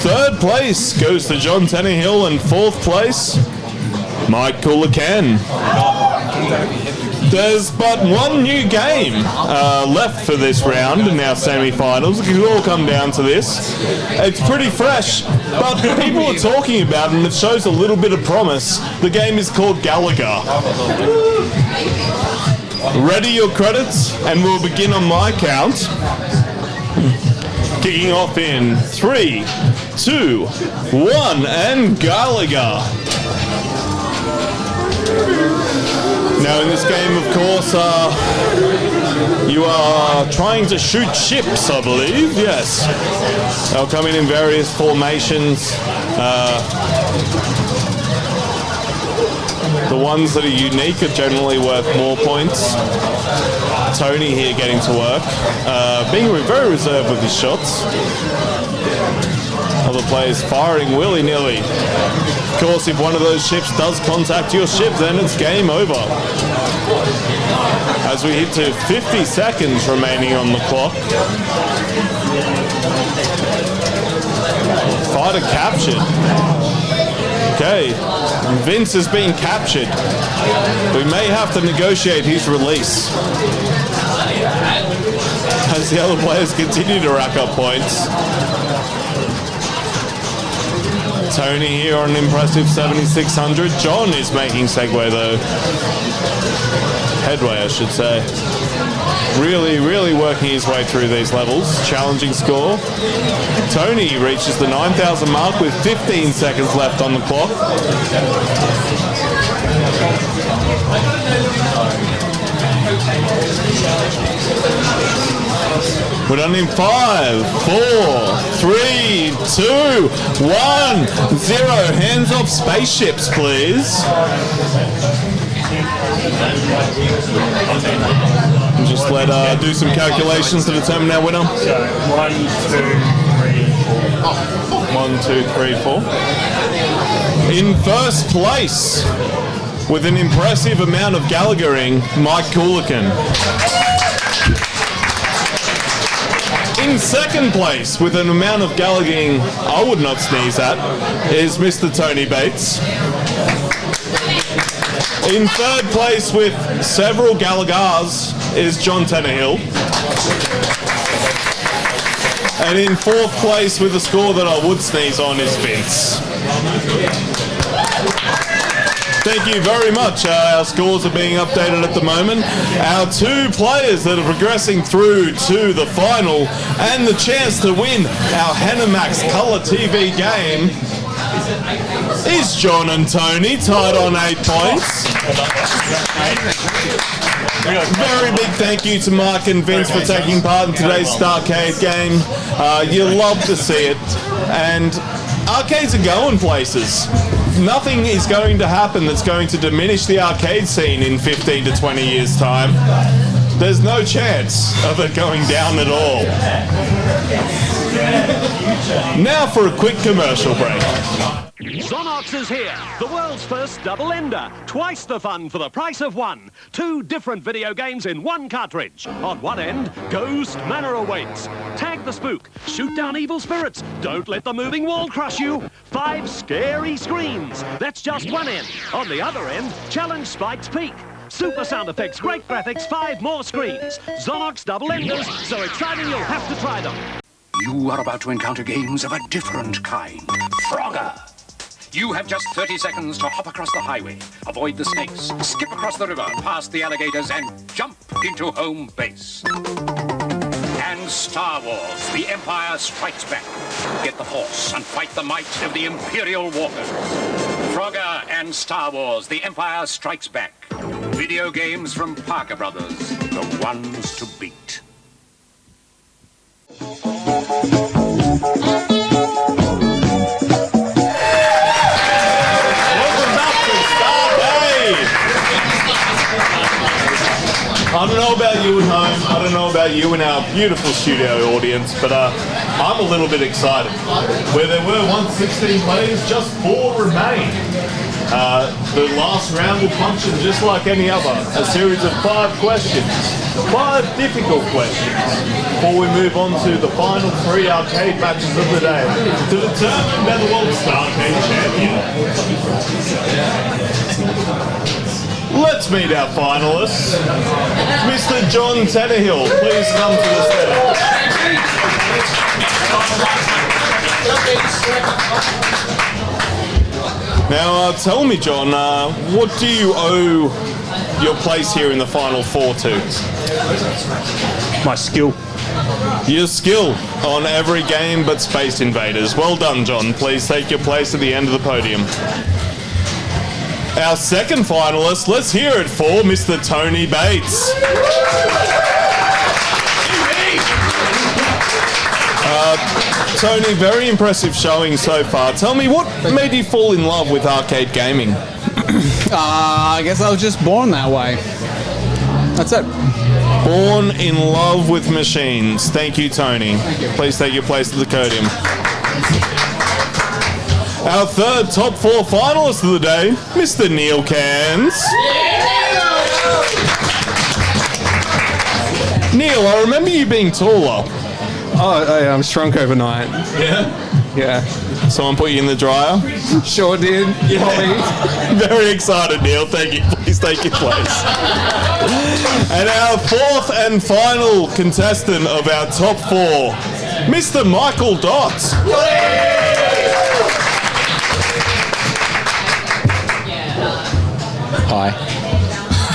[SPEAKER 1] Third place goes to John Tannehill, and fourth place, Mike Coolacan. There's but one new game left for this round in our semi-finals. It could all come down to this. It's pretty fresh, but people are talking about it and it shows a little bit of promise. The game is called Gallagher. Ready your credits, and we'll begin on my count. Kicking off in 3, 2, 1, and Gallagher. Now in this game, of course, you are trying to shoot ships, I believe. Yes. They'll come in various formations. The ones that are unique are generally worth more points. Tony here getting to work. Being very reserved with his shots. Other players firing willy-nilly. Of course, if one of those ships does contact your ship, then it's game over. As we hit to 50 seconds remaining on the clock. Fighter captured. Okay, Vince is being captured. We may have to negotiate his release. As the other players continue to rack up points. Tony here on an impressive 7,600. John is making headway, I should say. Really working his way through these levels. Challenging score. Tony reaches the 9,000 mark with 15 seconds left on the clock. We're done in 5, 4, 3, 2, 1, 0. Hands off spaceships, please. Just do some calculations to determine our winner.
[SPEAKER 4] So 1, 2, 3, 4.
[SPEAKER 1] 1, 2, 3, 4. In first place, with an impressive amount of Gallaghering, Mike Coolacan. In second place, with an amount of Gallaghering I would not sneeze at, is Mr. Tony Bates. In third place, with several Gallaghers, is John Tannehill. And in fourth place, with a score that I would sneeze on, is Vince. Thank you very much. Our scores are being updated at the moment. Our two players that are progressing through to the final and the chance to win our Hanamax Colour TV game is John and Tony, tied on 8 points. Very big thank you to Mark and Vince for taking part in today's Starcade game. You love to see it. And arcades are going places. Nothing is going to happen that's going to diminish the arcade scene in 15 to 20 years' time. There's no chance of it going down at all. Now for a quick commercial break.
[SPEAKER 7] Zonox is here, the world's first double-ender. Twice the fun for the price of one. 2 different video games in one cartridge. On one end, Ghost Manor awaits. Tag the spook, shoot down evil spirits, don't let the moving wall crush you. 5 scary screens. That's just one end. On the other end, challenge Spike's Peak. Super sound effects, great graphics, 5 more screens. Zonox double-enders, so exciting you'll have to try them.
[SPEAKER 17] You are about to encounter games of a different kind. Frogger! You have just 30 seconds to hop across the highway, avoid the snakes, skip across the river, past the alligators, and jump into home base. And Star Wars, The Empire Strikes Back. Get the Force and fight the might of the Imperial Walkers. Frogger and Star Wars, The Empire Strikes Back. Video games from Parker Brothers, the ones to beat.
[SPEAKER 1] I don't know about you at home, I don't know about you in our beautiful studio audience, but I'm a little bit excited. Where there were once 16 players, just 4 remain. The last round will function just like any other, a series of 5 questions, 5 difficult questions, before we move on to the final 3 arcade matches of the day, to determine Netherworld Starcade champion. Let's meet our finalists. Mr. John Tannehill, please come to the stage. Now, tell me, John, what do you owe your place here in the final 4 to?
[SPEAKER 4] My skill.
[SPEAKER 1] Your skill on every game but Space Invaders. Well done, John. Please take your place at the end of the podium. Our second finalist, let's hear it for Mr. Tony Bates. Tony, very impressive showing so far. Tell me, what made you fall in love with arcade gaming?
[SPEAKER 10] I guess I was just born that way. That's it.
[SPEAKER 1] Born in love with machines. Thank you, Tony. Please take your place at the podium. Our third top 4 finalist of the day, Mr. Neil Cairns. Neil, I remember you being taller.
[SPEAKER 19] Oh, I'm shrunk overnight.
[SPEAKER 1] Yeah?
[SPEAKER 19] Yeah.
[SPEAKER 1] Someone put you in the dryer?
[SPEAKER 19] Sure did.
[SPEAKER 1] Yeah. Very excited, Neil. Thank you. Please take your place. And our 4th and final contestant of our top 4, Mr. Michael Dott.
[SPEAKER 8] Hi.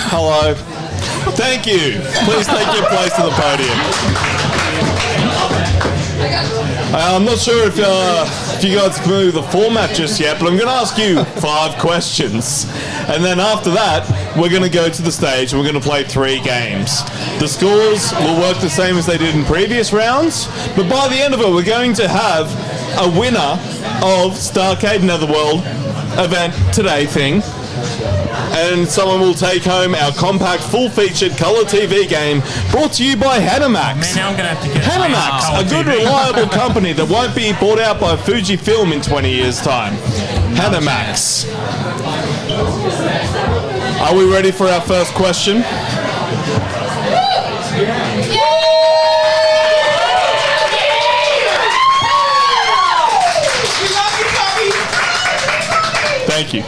[SPEAKER 1] Hello. Thank you. Please take your place to the podium. I'm not sure if you guys are familiar with the format just yet, but I'm going to ask you 5 questions. And then after that, we're going to go to the stage and we're going to play 3 games. The scores will work the same as they did in previous rounds, but by the end of it, we're going to have a winner of Starcade Netherworld event today thing. And someone will take home our compact, full-featured colour TV game brought to you by Hanamax.
[SPEAKER 4] Man, now I'm going to have to get
[SPEAKER 1] Hanamax, a good, reliable company that won't be bought out by Fujifilm in 20 years' time. Hanamax. Are we ready for our first question? Thank you.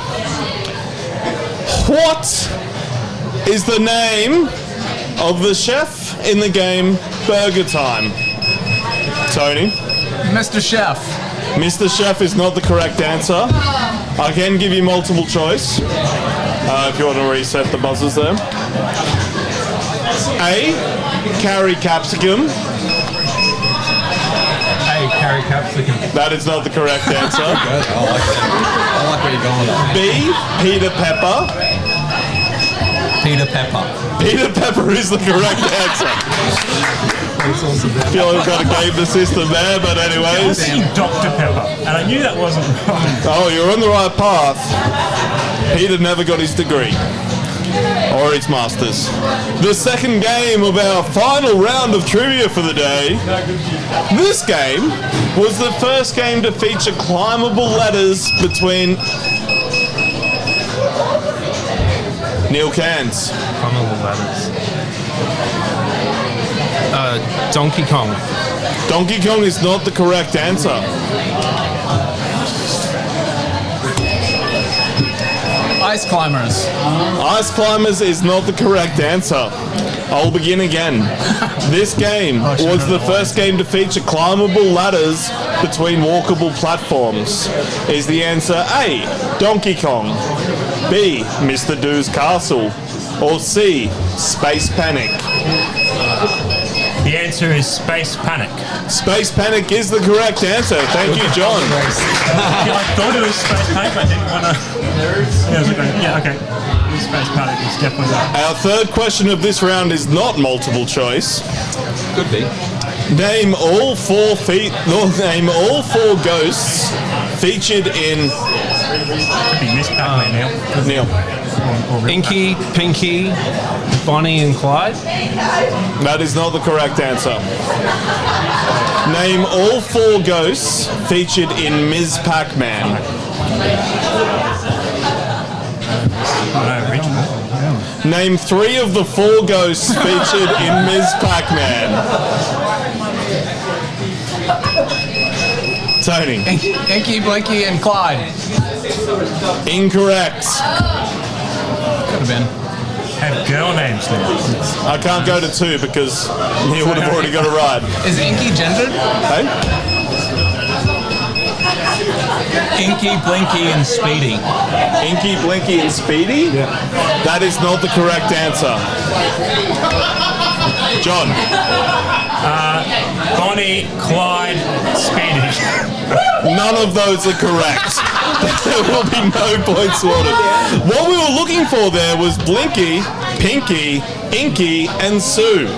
[SPEAKER 1] What is the name of the chef in the game Burger Time? Tony?
[SPEAKER 2] Mr. Chef.
[SPEAKER 1] Mr. Chef is not the correct answer. I can give you multiple choice if you want to reset the buzzers there. A. Carry capsicum.
[SPEAKER 2] Carry capsicum.
[SPEAKER 1] That is not the correct answer.
[SPEAKER 3] I like that. I like where you're going with that.
[SPEAKER 1] B. Peter Pepper.
[SPEAKER 3] Peter Pepper.
[SPEAKER 1] Peter Pepper is the correct answer. feel like we've got to game the system there, but anyways.
[SPEAKER 4] Dr. Pepper, and I knew that wasn't right.
[SPEAKER 1] Oh, you're on the right path. Peter never got his degree. Or its masters. The second game of our final round of trivia for the day. This game was the first game to feature climbable ladders between Neil Cairns.
[SPEAKER 19] Climbable ladders. Donkey Kong.
[SPEAKER 1] Donkey Kong is not the correct answer.
[SPEAKER 2] Ice climbers.
[SPEAKER 1] Ice climbers is not the correct answer. I'll begin again. This game was the first game to feature climbable ladders between walkable platforms. Is the answer A, Donkey Kong, B, Mr. Doo's Castle, or C, Space Panic?
[SPEAKER 4] The answer is Space Panic.
[SPEAKER 1] Space Panic is the correct answer. Thank you, John.
[SPEAKER 4] Yeah, I thought it was Space Panic, but I didn't want to... Yeah, okay. Space Panic is definitely that.
[SPEAKER 1] Our third question of this round is not multiple choice.
[SPEAKER 3] Could be.
[SPEAKER 1] Name all four ghosts featured in...
[SPEAKER 4] Could be Miss Pac-Man,
[SPEAKER 1] Neil.
[SPEAKER 19] Inky, Pinky, Bonnie and Clyde.
[SPEAKER 1] That is not the correct answer. Name all four ghosts featured in Ms. Pac-Man. Name three of the four ghosts featured in Ms. Pac-Man. Tony.
[SPEAKER 2] Inky, Blinky, and Clyde.
[SPEAKER 1] Incorrect.
[SPEAKER 2] Could have been.
[SPEAKER 4] Have girl names now.
[SPEAKER 1] I can't go to two because Neil would have already got it right.
[SPEAKER 2] Is Inky gendered?
[SPEAKER 1] Hey?
[SPEAKER 12] Inky, Blinky, and Speedy.
[SPEAKER 1] Inky, Blinky, and Speedy? Yeah. That is not the correct answer. John.
[SPEAKER 4] Bonnie, Clyde, Speedy.
[SPEAKER 1] None of those are correct. There will be no points awarded. What we were looking for there was Blinky, Pinky, Inky, and Sue.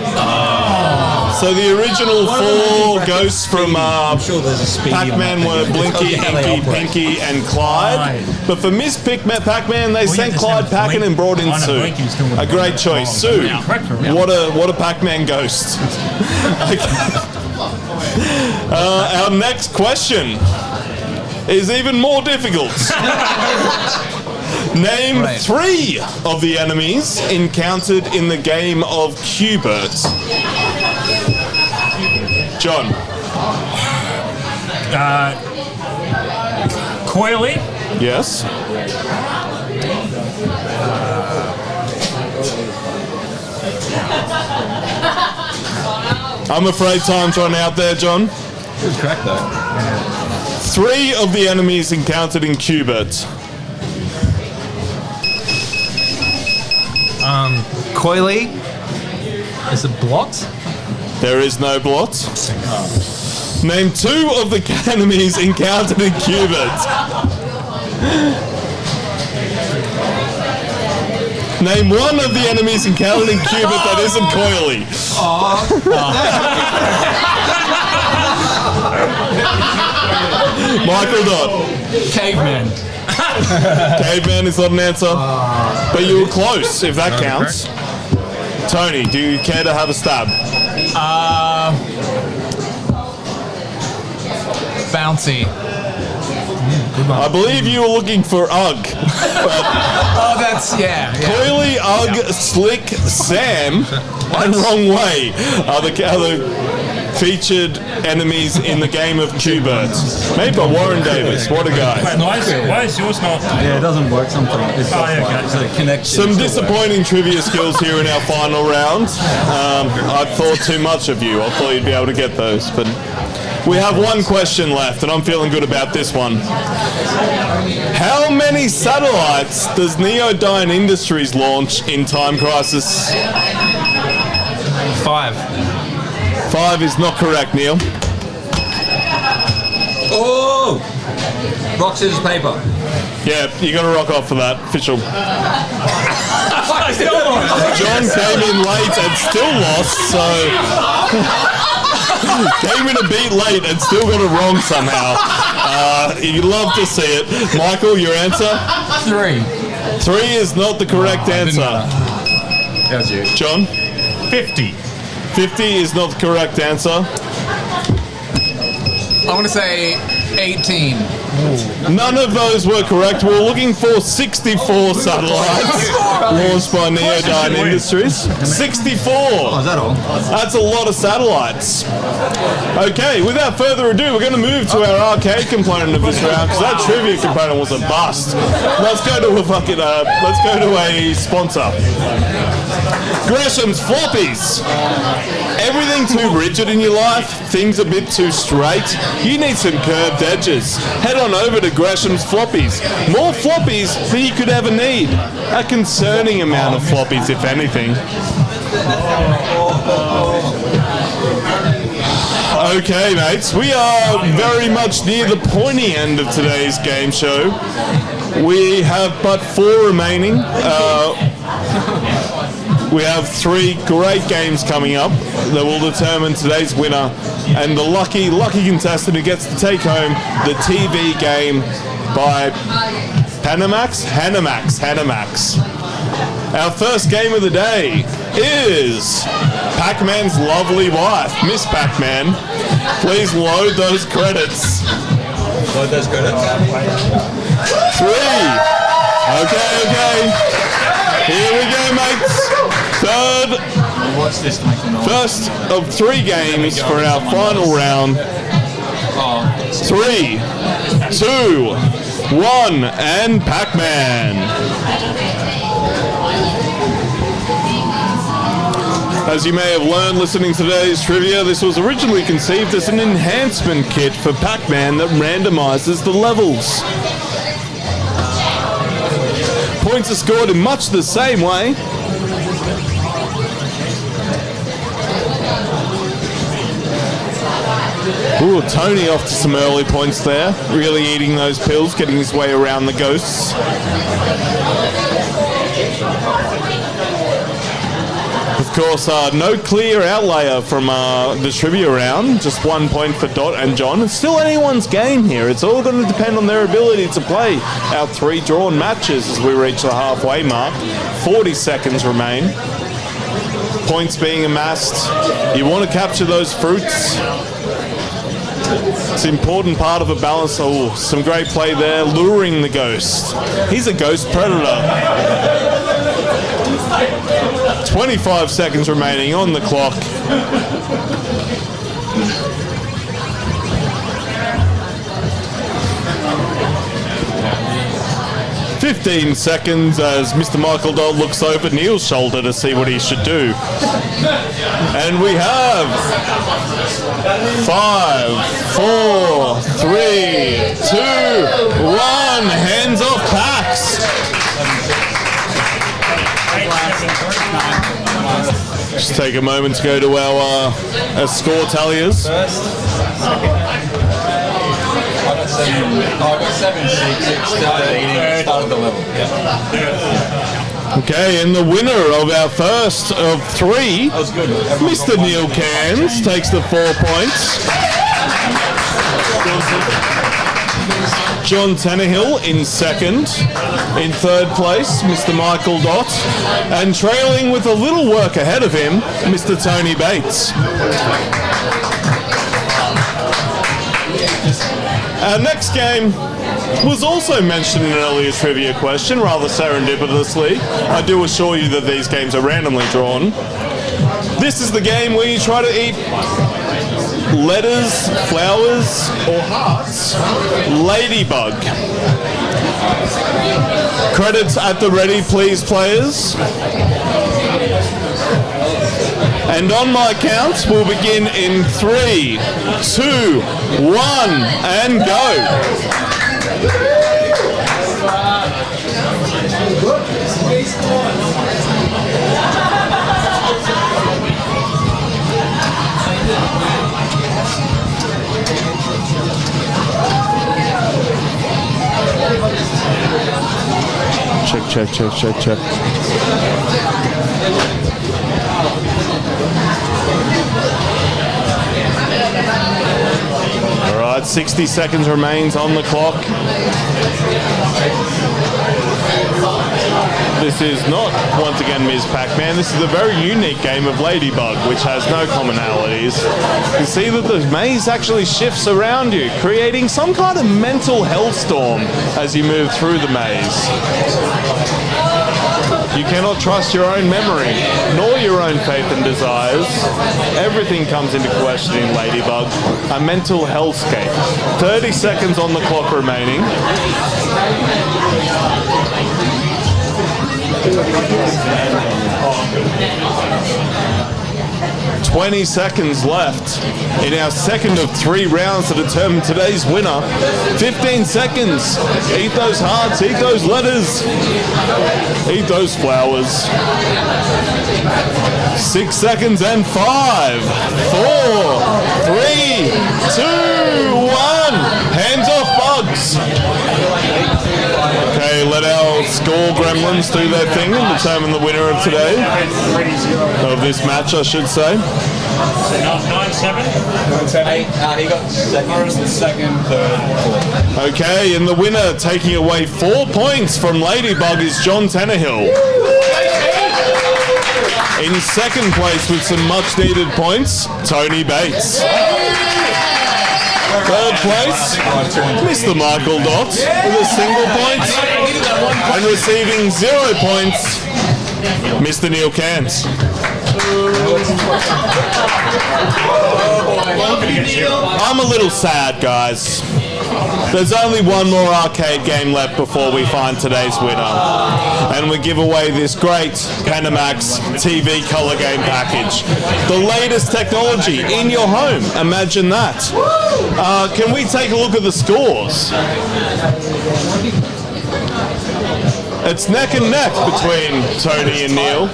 [SPEAKER 1] So the original four ghosts from Pac-Man were Blinky, Inky, Pinky, and Clyde. But for Miss Pac-Man, they sent Clyde packing and brought in Sue. A great choice. Sue, what a Pac-Man ghost. Our next question is even more difficult. Name three of the enemies encountered in the game of Q*bert. John.
[SPEAKER 4] Coily.
[SPEAKER 1] Yes. I'm afraid time's run out there, John.
[SPEAKER 3] Good crack though.
[SPEAKER 1] Three of the enemies encountered in Q*bert.
[SPEAKER 19] Coily. Is it Blot?
[SPEAKER 1] There is no Blot. Name two of the enemies encountered in Q*bert. Name one of the enemies encountered in Q*bert that isn't Coily. Michael Dodd.
[SPEAKER 2] Caveman.
[SPEAKER 1] Caveman is not an answer, but you were close, if that counts. Tony, do you care to have a stab?
[SPEAKER 2] Bouncy.
[SPEAKER 1] I believe you were looking for Ugg.
[SPEAKER 2] Oh, that's, yeah.
[SPEAKER 1] Coily, Ugg, Slick, Sam, and Wrong Way are the featured enemies in the game of Q*bert. Made by Warren Davis. What a guy.
[SPEAKER 4] Why is yours not?
[SPEAKER 12] Yeah, it doesn't work sometimes. It's it's a connection.
[SPEAKER 1] Some disappointing trivia skills here in our final round. I thought too much of you. I thought you'd be able to get those, but we have one question left, and I'm feeling good about this one. How many satellites does Neodyne Industries launch in Time Crisis?
[SPEAKER 19] 5.
[SPEAKER 1] 5 is not correct, Neil.
[SPEAKER 12] Oh! Rock, scissors, paper.
[SPEAKER 1] Yeah, you got to rock off for that. Official. John came in late and still lost, so... came in a beat late and still got it wrong somehow. You'd love to see it. Michael, your answer?
[SPEAKER 12] 3.
[SPEAKER 1] 3 is not the correct answer.
[SPEAKER 12] That was you.
[SPEAKER 1] John?
[SPEAKER 4] 50.
[SPEAKER 1] 50 is not the correct answer.
[SPEAKER 12] I want to say 18.
[SPEAKER 1] None of those were correct. We're looking for 64 satellites launched by Neodyne Industries. 64!
[SPEAKER 12] Oh, is that all?
[SPEAKER 1] That's a lot of satellites. Okay, without further ado, we're going to move to our arcade component of this round, because that trivia component was a bust. Let's go to a fucking, let's go to a sponsor. Gresham's Floppies. Everything too rigid in your life? Things a bit too straight? You need some curved edges. Head on over to Gresham's Floppies. More floppies than you could ever need. A concerning amount of floppies, if anything. Okay, mates, we are very much near the pointy end of today's game show. We have but 4 remaining. We have 3 great games coming up that will determine today's winner and the lucky contestant who gets to take home the TV game by Hanamax. Our first game of the day is Pac-Man's lovely wife, Miss Pac-Man. Please load those credits.
[SPEAKER 3] Load those credits.
[SPEAKER 1] 3. Okay. Here we go, mates. First of 3 games for our final round. 3, 2, 1, and Pac-Man. As you may have learned listening to today's trivia, this was originally conceived as an enhancement kit for Pac-Man that randomizes the levels. Points are scored in much the same way. Ooh, Tony off to some early points there. Really eating those pills, getting his way around the ghosts. Of course, no clear outlayer from the trivia round. Just 1 point for Dot and John. It's still anyone's game here. It's all going to depend on their ability to play our 3 drawn matches as we reach the halfway mark. 40 seconds remain. Points being amassed. You want to capture those fruits. It's an important part of a balance. Oh, some great play there, luring the ghost. He's a ghost predator. 25 seconds remaining on the clock. "15 seconds as Mr. Michael Dodd looks over Neil's shoulder to see what he should do. And we have 5, 4, 3, 2, 1. Hands off Pax. Just take a moment to go to our score talliers.
[SPEAKER 3] I got 7, 6. It started the level.
[SPEAKER 1] Okay, and the winner of our first of 3, Mr. Neil Cairns, takes the 4 points. John Tannehill in second. In third place, Mr. Michael Dott. And trailing with a little work ahead of him, Mr. Tony Bates. Our next game was also mentioned in an earlier trivia question, rather serendipitously. I do assure you that these games are randomly drawn. This is the game where you try to eat letters, flowers, or hearts. Ladybug. Credits at the ready, please, players. And on my count, we'll begin in 3, 2, 1, and go. check. All right, 60 seconds remains on the clock. This is not, once again, Ms. Pac-Man. This is a very unique game of Ladybug, which has no commonalities. You see that the maze actually shifts around you, creating some kind of mental hellstorm as you move through the maze. You cannot trust your own memory, nor your own faith and desires. Everything comes into question in Ladybug. A mental hellscape. 30 seconds on the clock remaining. 20 seconds left in our second of 3 rounds to determine today's winner. 15 seconds. Eat those hearts, eat those letters, eat those flowers. 6 seconds and 5, 4, 3, 2, 1. Hands off, bugs. Okay, let our score gremlins do their thing and determine the winner of today. Of this match, I should say.
[SPEAKER 4] 9-7.
[SPEAKER 12] He got second, third, fourth.
[SPEAKER 1] Okay, and the winner taking away 4 points from Ladybug is John Tannehill. In second place with some much needed points, Tony Bates. Third place, Mr. Michael Dott with a single point. And receiving 0 points, Mr. Neil Cans. I'm a little sad, guys. There's only one more arcade game left before we find today's winner. And we give away this great Panamax TV color game package. The latest technology in your home. Imagine that. Can we take a look at the scores? It's neck and neck between Tony and Neil.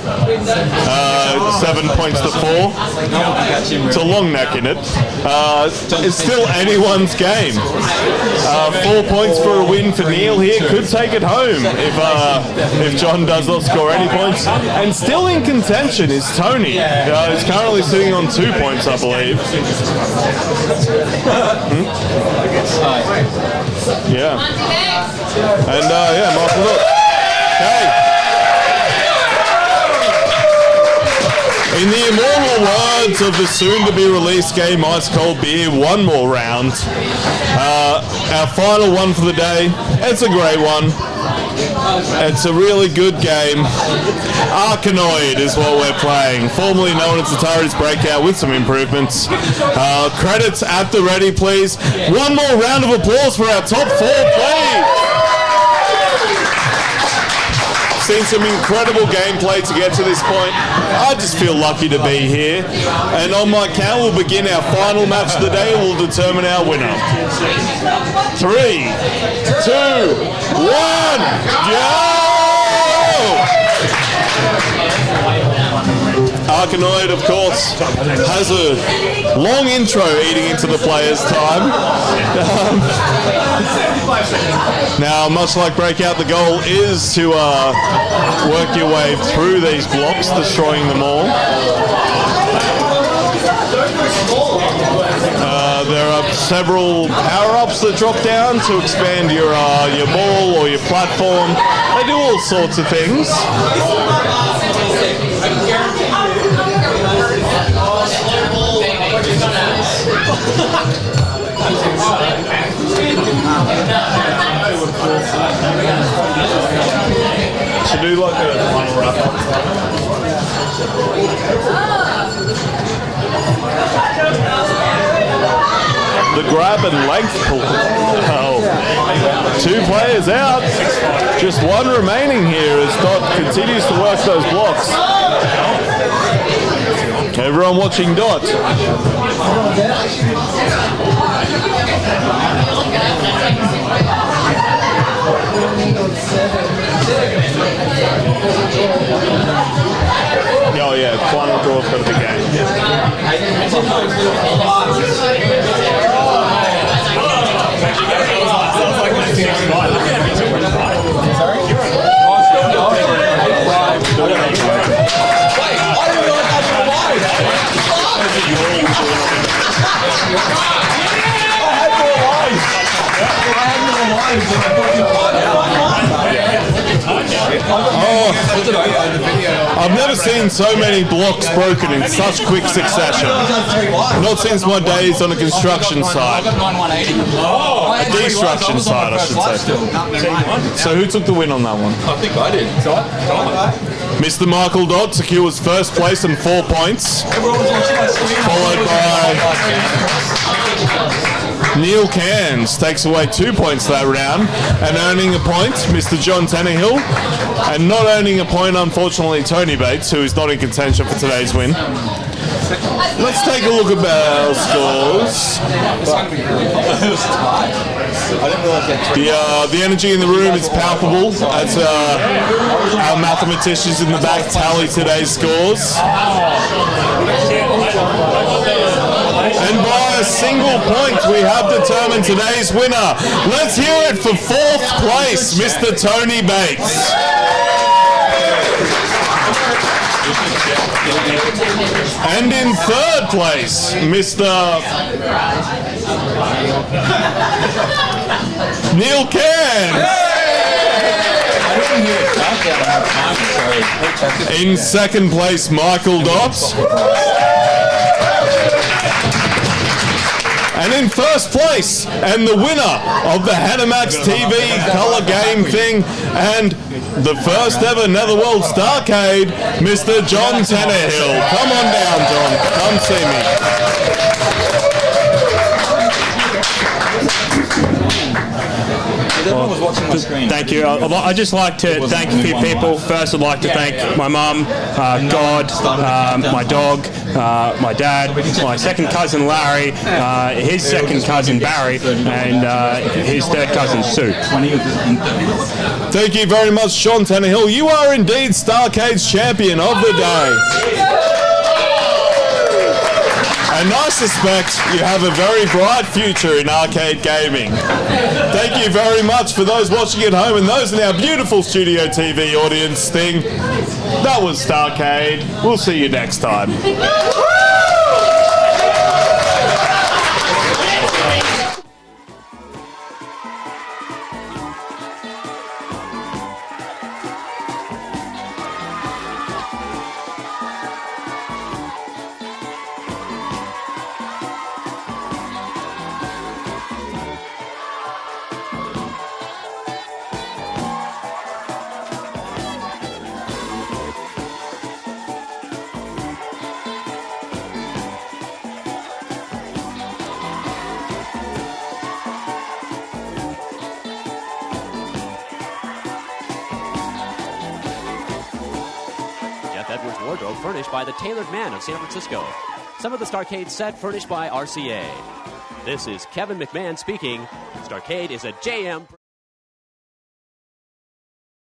[SPEAKER 1] 7 points to 4. It's a long neck in it. It's still anyone's game. 4 points for a win for Neil here. Could take it home if John does not score any points. And still in contention is Tony. He's currently sitting on 2 points, I believe. Yeah. And Michael, look. Okay. In the immortal words of the soon-to-be-released game Ice Cold Beer, one more round. Our final one for the day. It's a great one. It's a really good game. Arkanoid is what we're playing, formerly known as Atari's Breakout with some improvements. Credits at the ready, please. One more round of applause for our top 4, please. Seen some incredible gameplay to get to this point. I just feel lucky to be here. And on my count, we'll begin our final match of the day and we'll determine our winner. 3, 2, 1, go! Arkanoid, of course, has a long intro eating into the player's time. Now, much like Breakout, the goal is to work your way through these blocks, destroying them all. There are several power-ups that drop down to expand your ball or your platform. They do all sorts of things. Should do like a final wrap-up. The grab and length pull. Oh. 2 players out. Just one remaining here as Dot continues to work those blocks. Everyone watching Dot. Oh yeah, final draw for the game. I've never seen so many blocks broken in such quick succession. Not since my days on a construction site. A destruction site, I should say. So who took the win on that one?
[SPEAKER 3] I think I did.
[SPEAKER 1] Mr. Michael Dodd secures first place and 4 points. Followed by Neil Cairns takes away 2 points that round, and earning a point, Mr. John Tannehill, and not earning a point, unfortunately, Tony Bates, who is not in contention for today's win. Let's take a look at our scores. The energy in the room is palpable as our mathematicians in the back tally today's scores. And by a single point, we have determined today's winner. Let's hear it for 4th place, Mr. Tony Bates. And in 3rd place, Mr. Neil Cairns. In 2nd place, Michael Dotts. And in 1st place, and the winner of the Hanamax TV colour game thing, and the first ever Netherworld Starcade, Mr. John Tannehill. Come on down, John. Come see me.
[SPEAKER 4] Thank you. I'd just like to thank a few people. First, I'd like to thank my mum, God, my dog, my dad, my second cousin Larry, his second cousin Barry, and his third cousin Sue.
[SPEAKER 1] Thank you very much, Sean Tannehill. You are indeed Starcade's champion of the day. And I suspect you have a very bright future in arcade gaming. Thank you very much for those watching at home and those in our beautiful Studio TV audience thing. That was Starcade. We'll see you next time.
[SPEAKER 6] Edwards wardrobe furnished by the Tailored Man of San Francisco. Some of the Starcade set furnished by RCA. This is Kevin McMahon speaking. Starcade is a JM...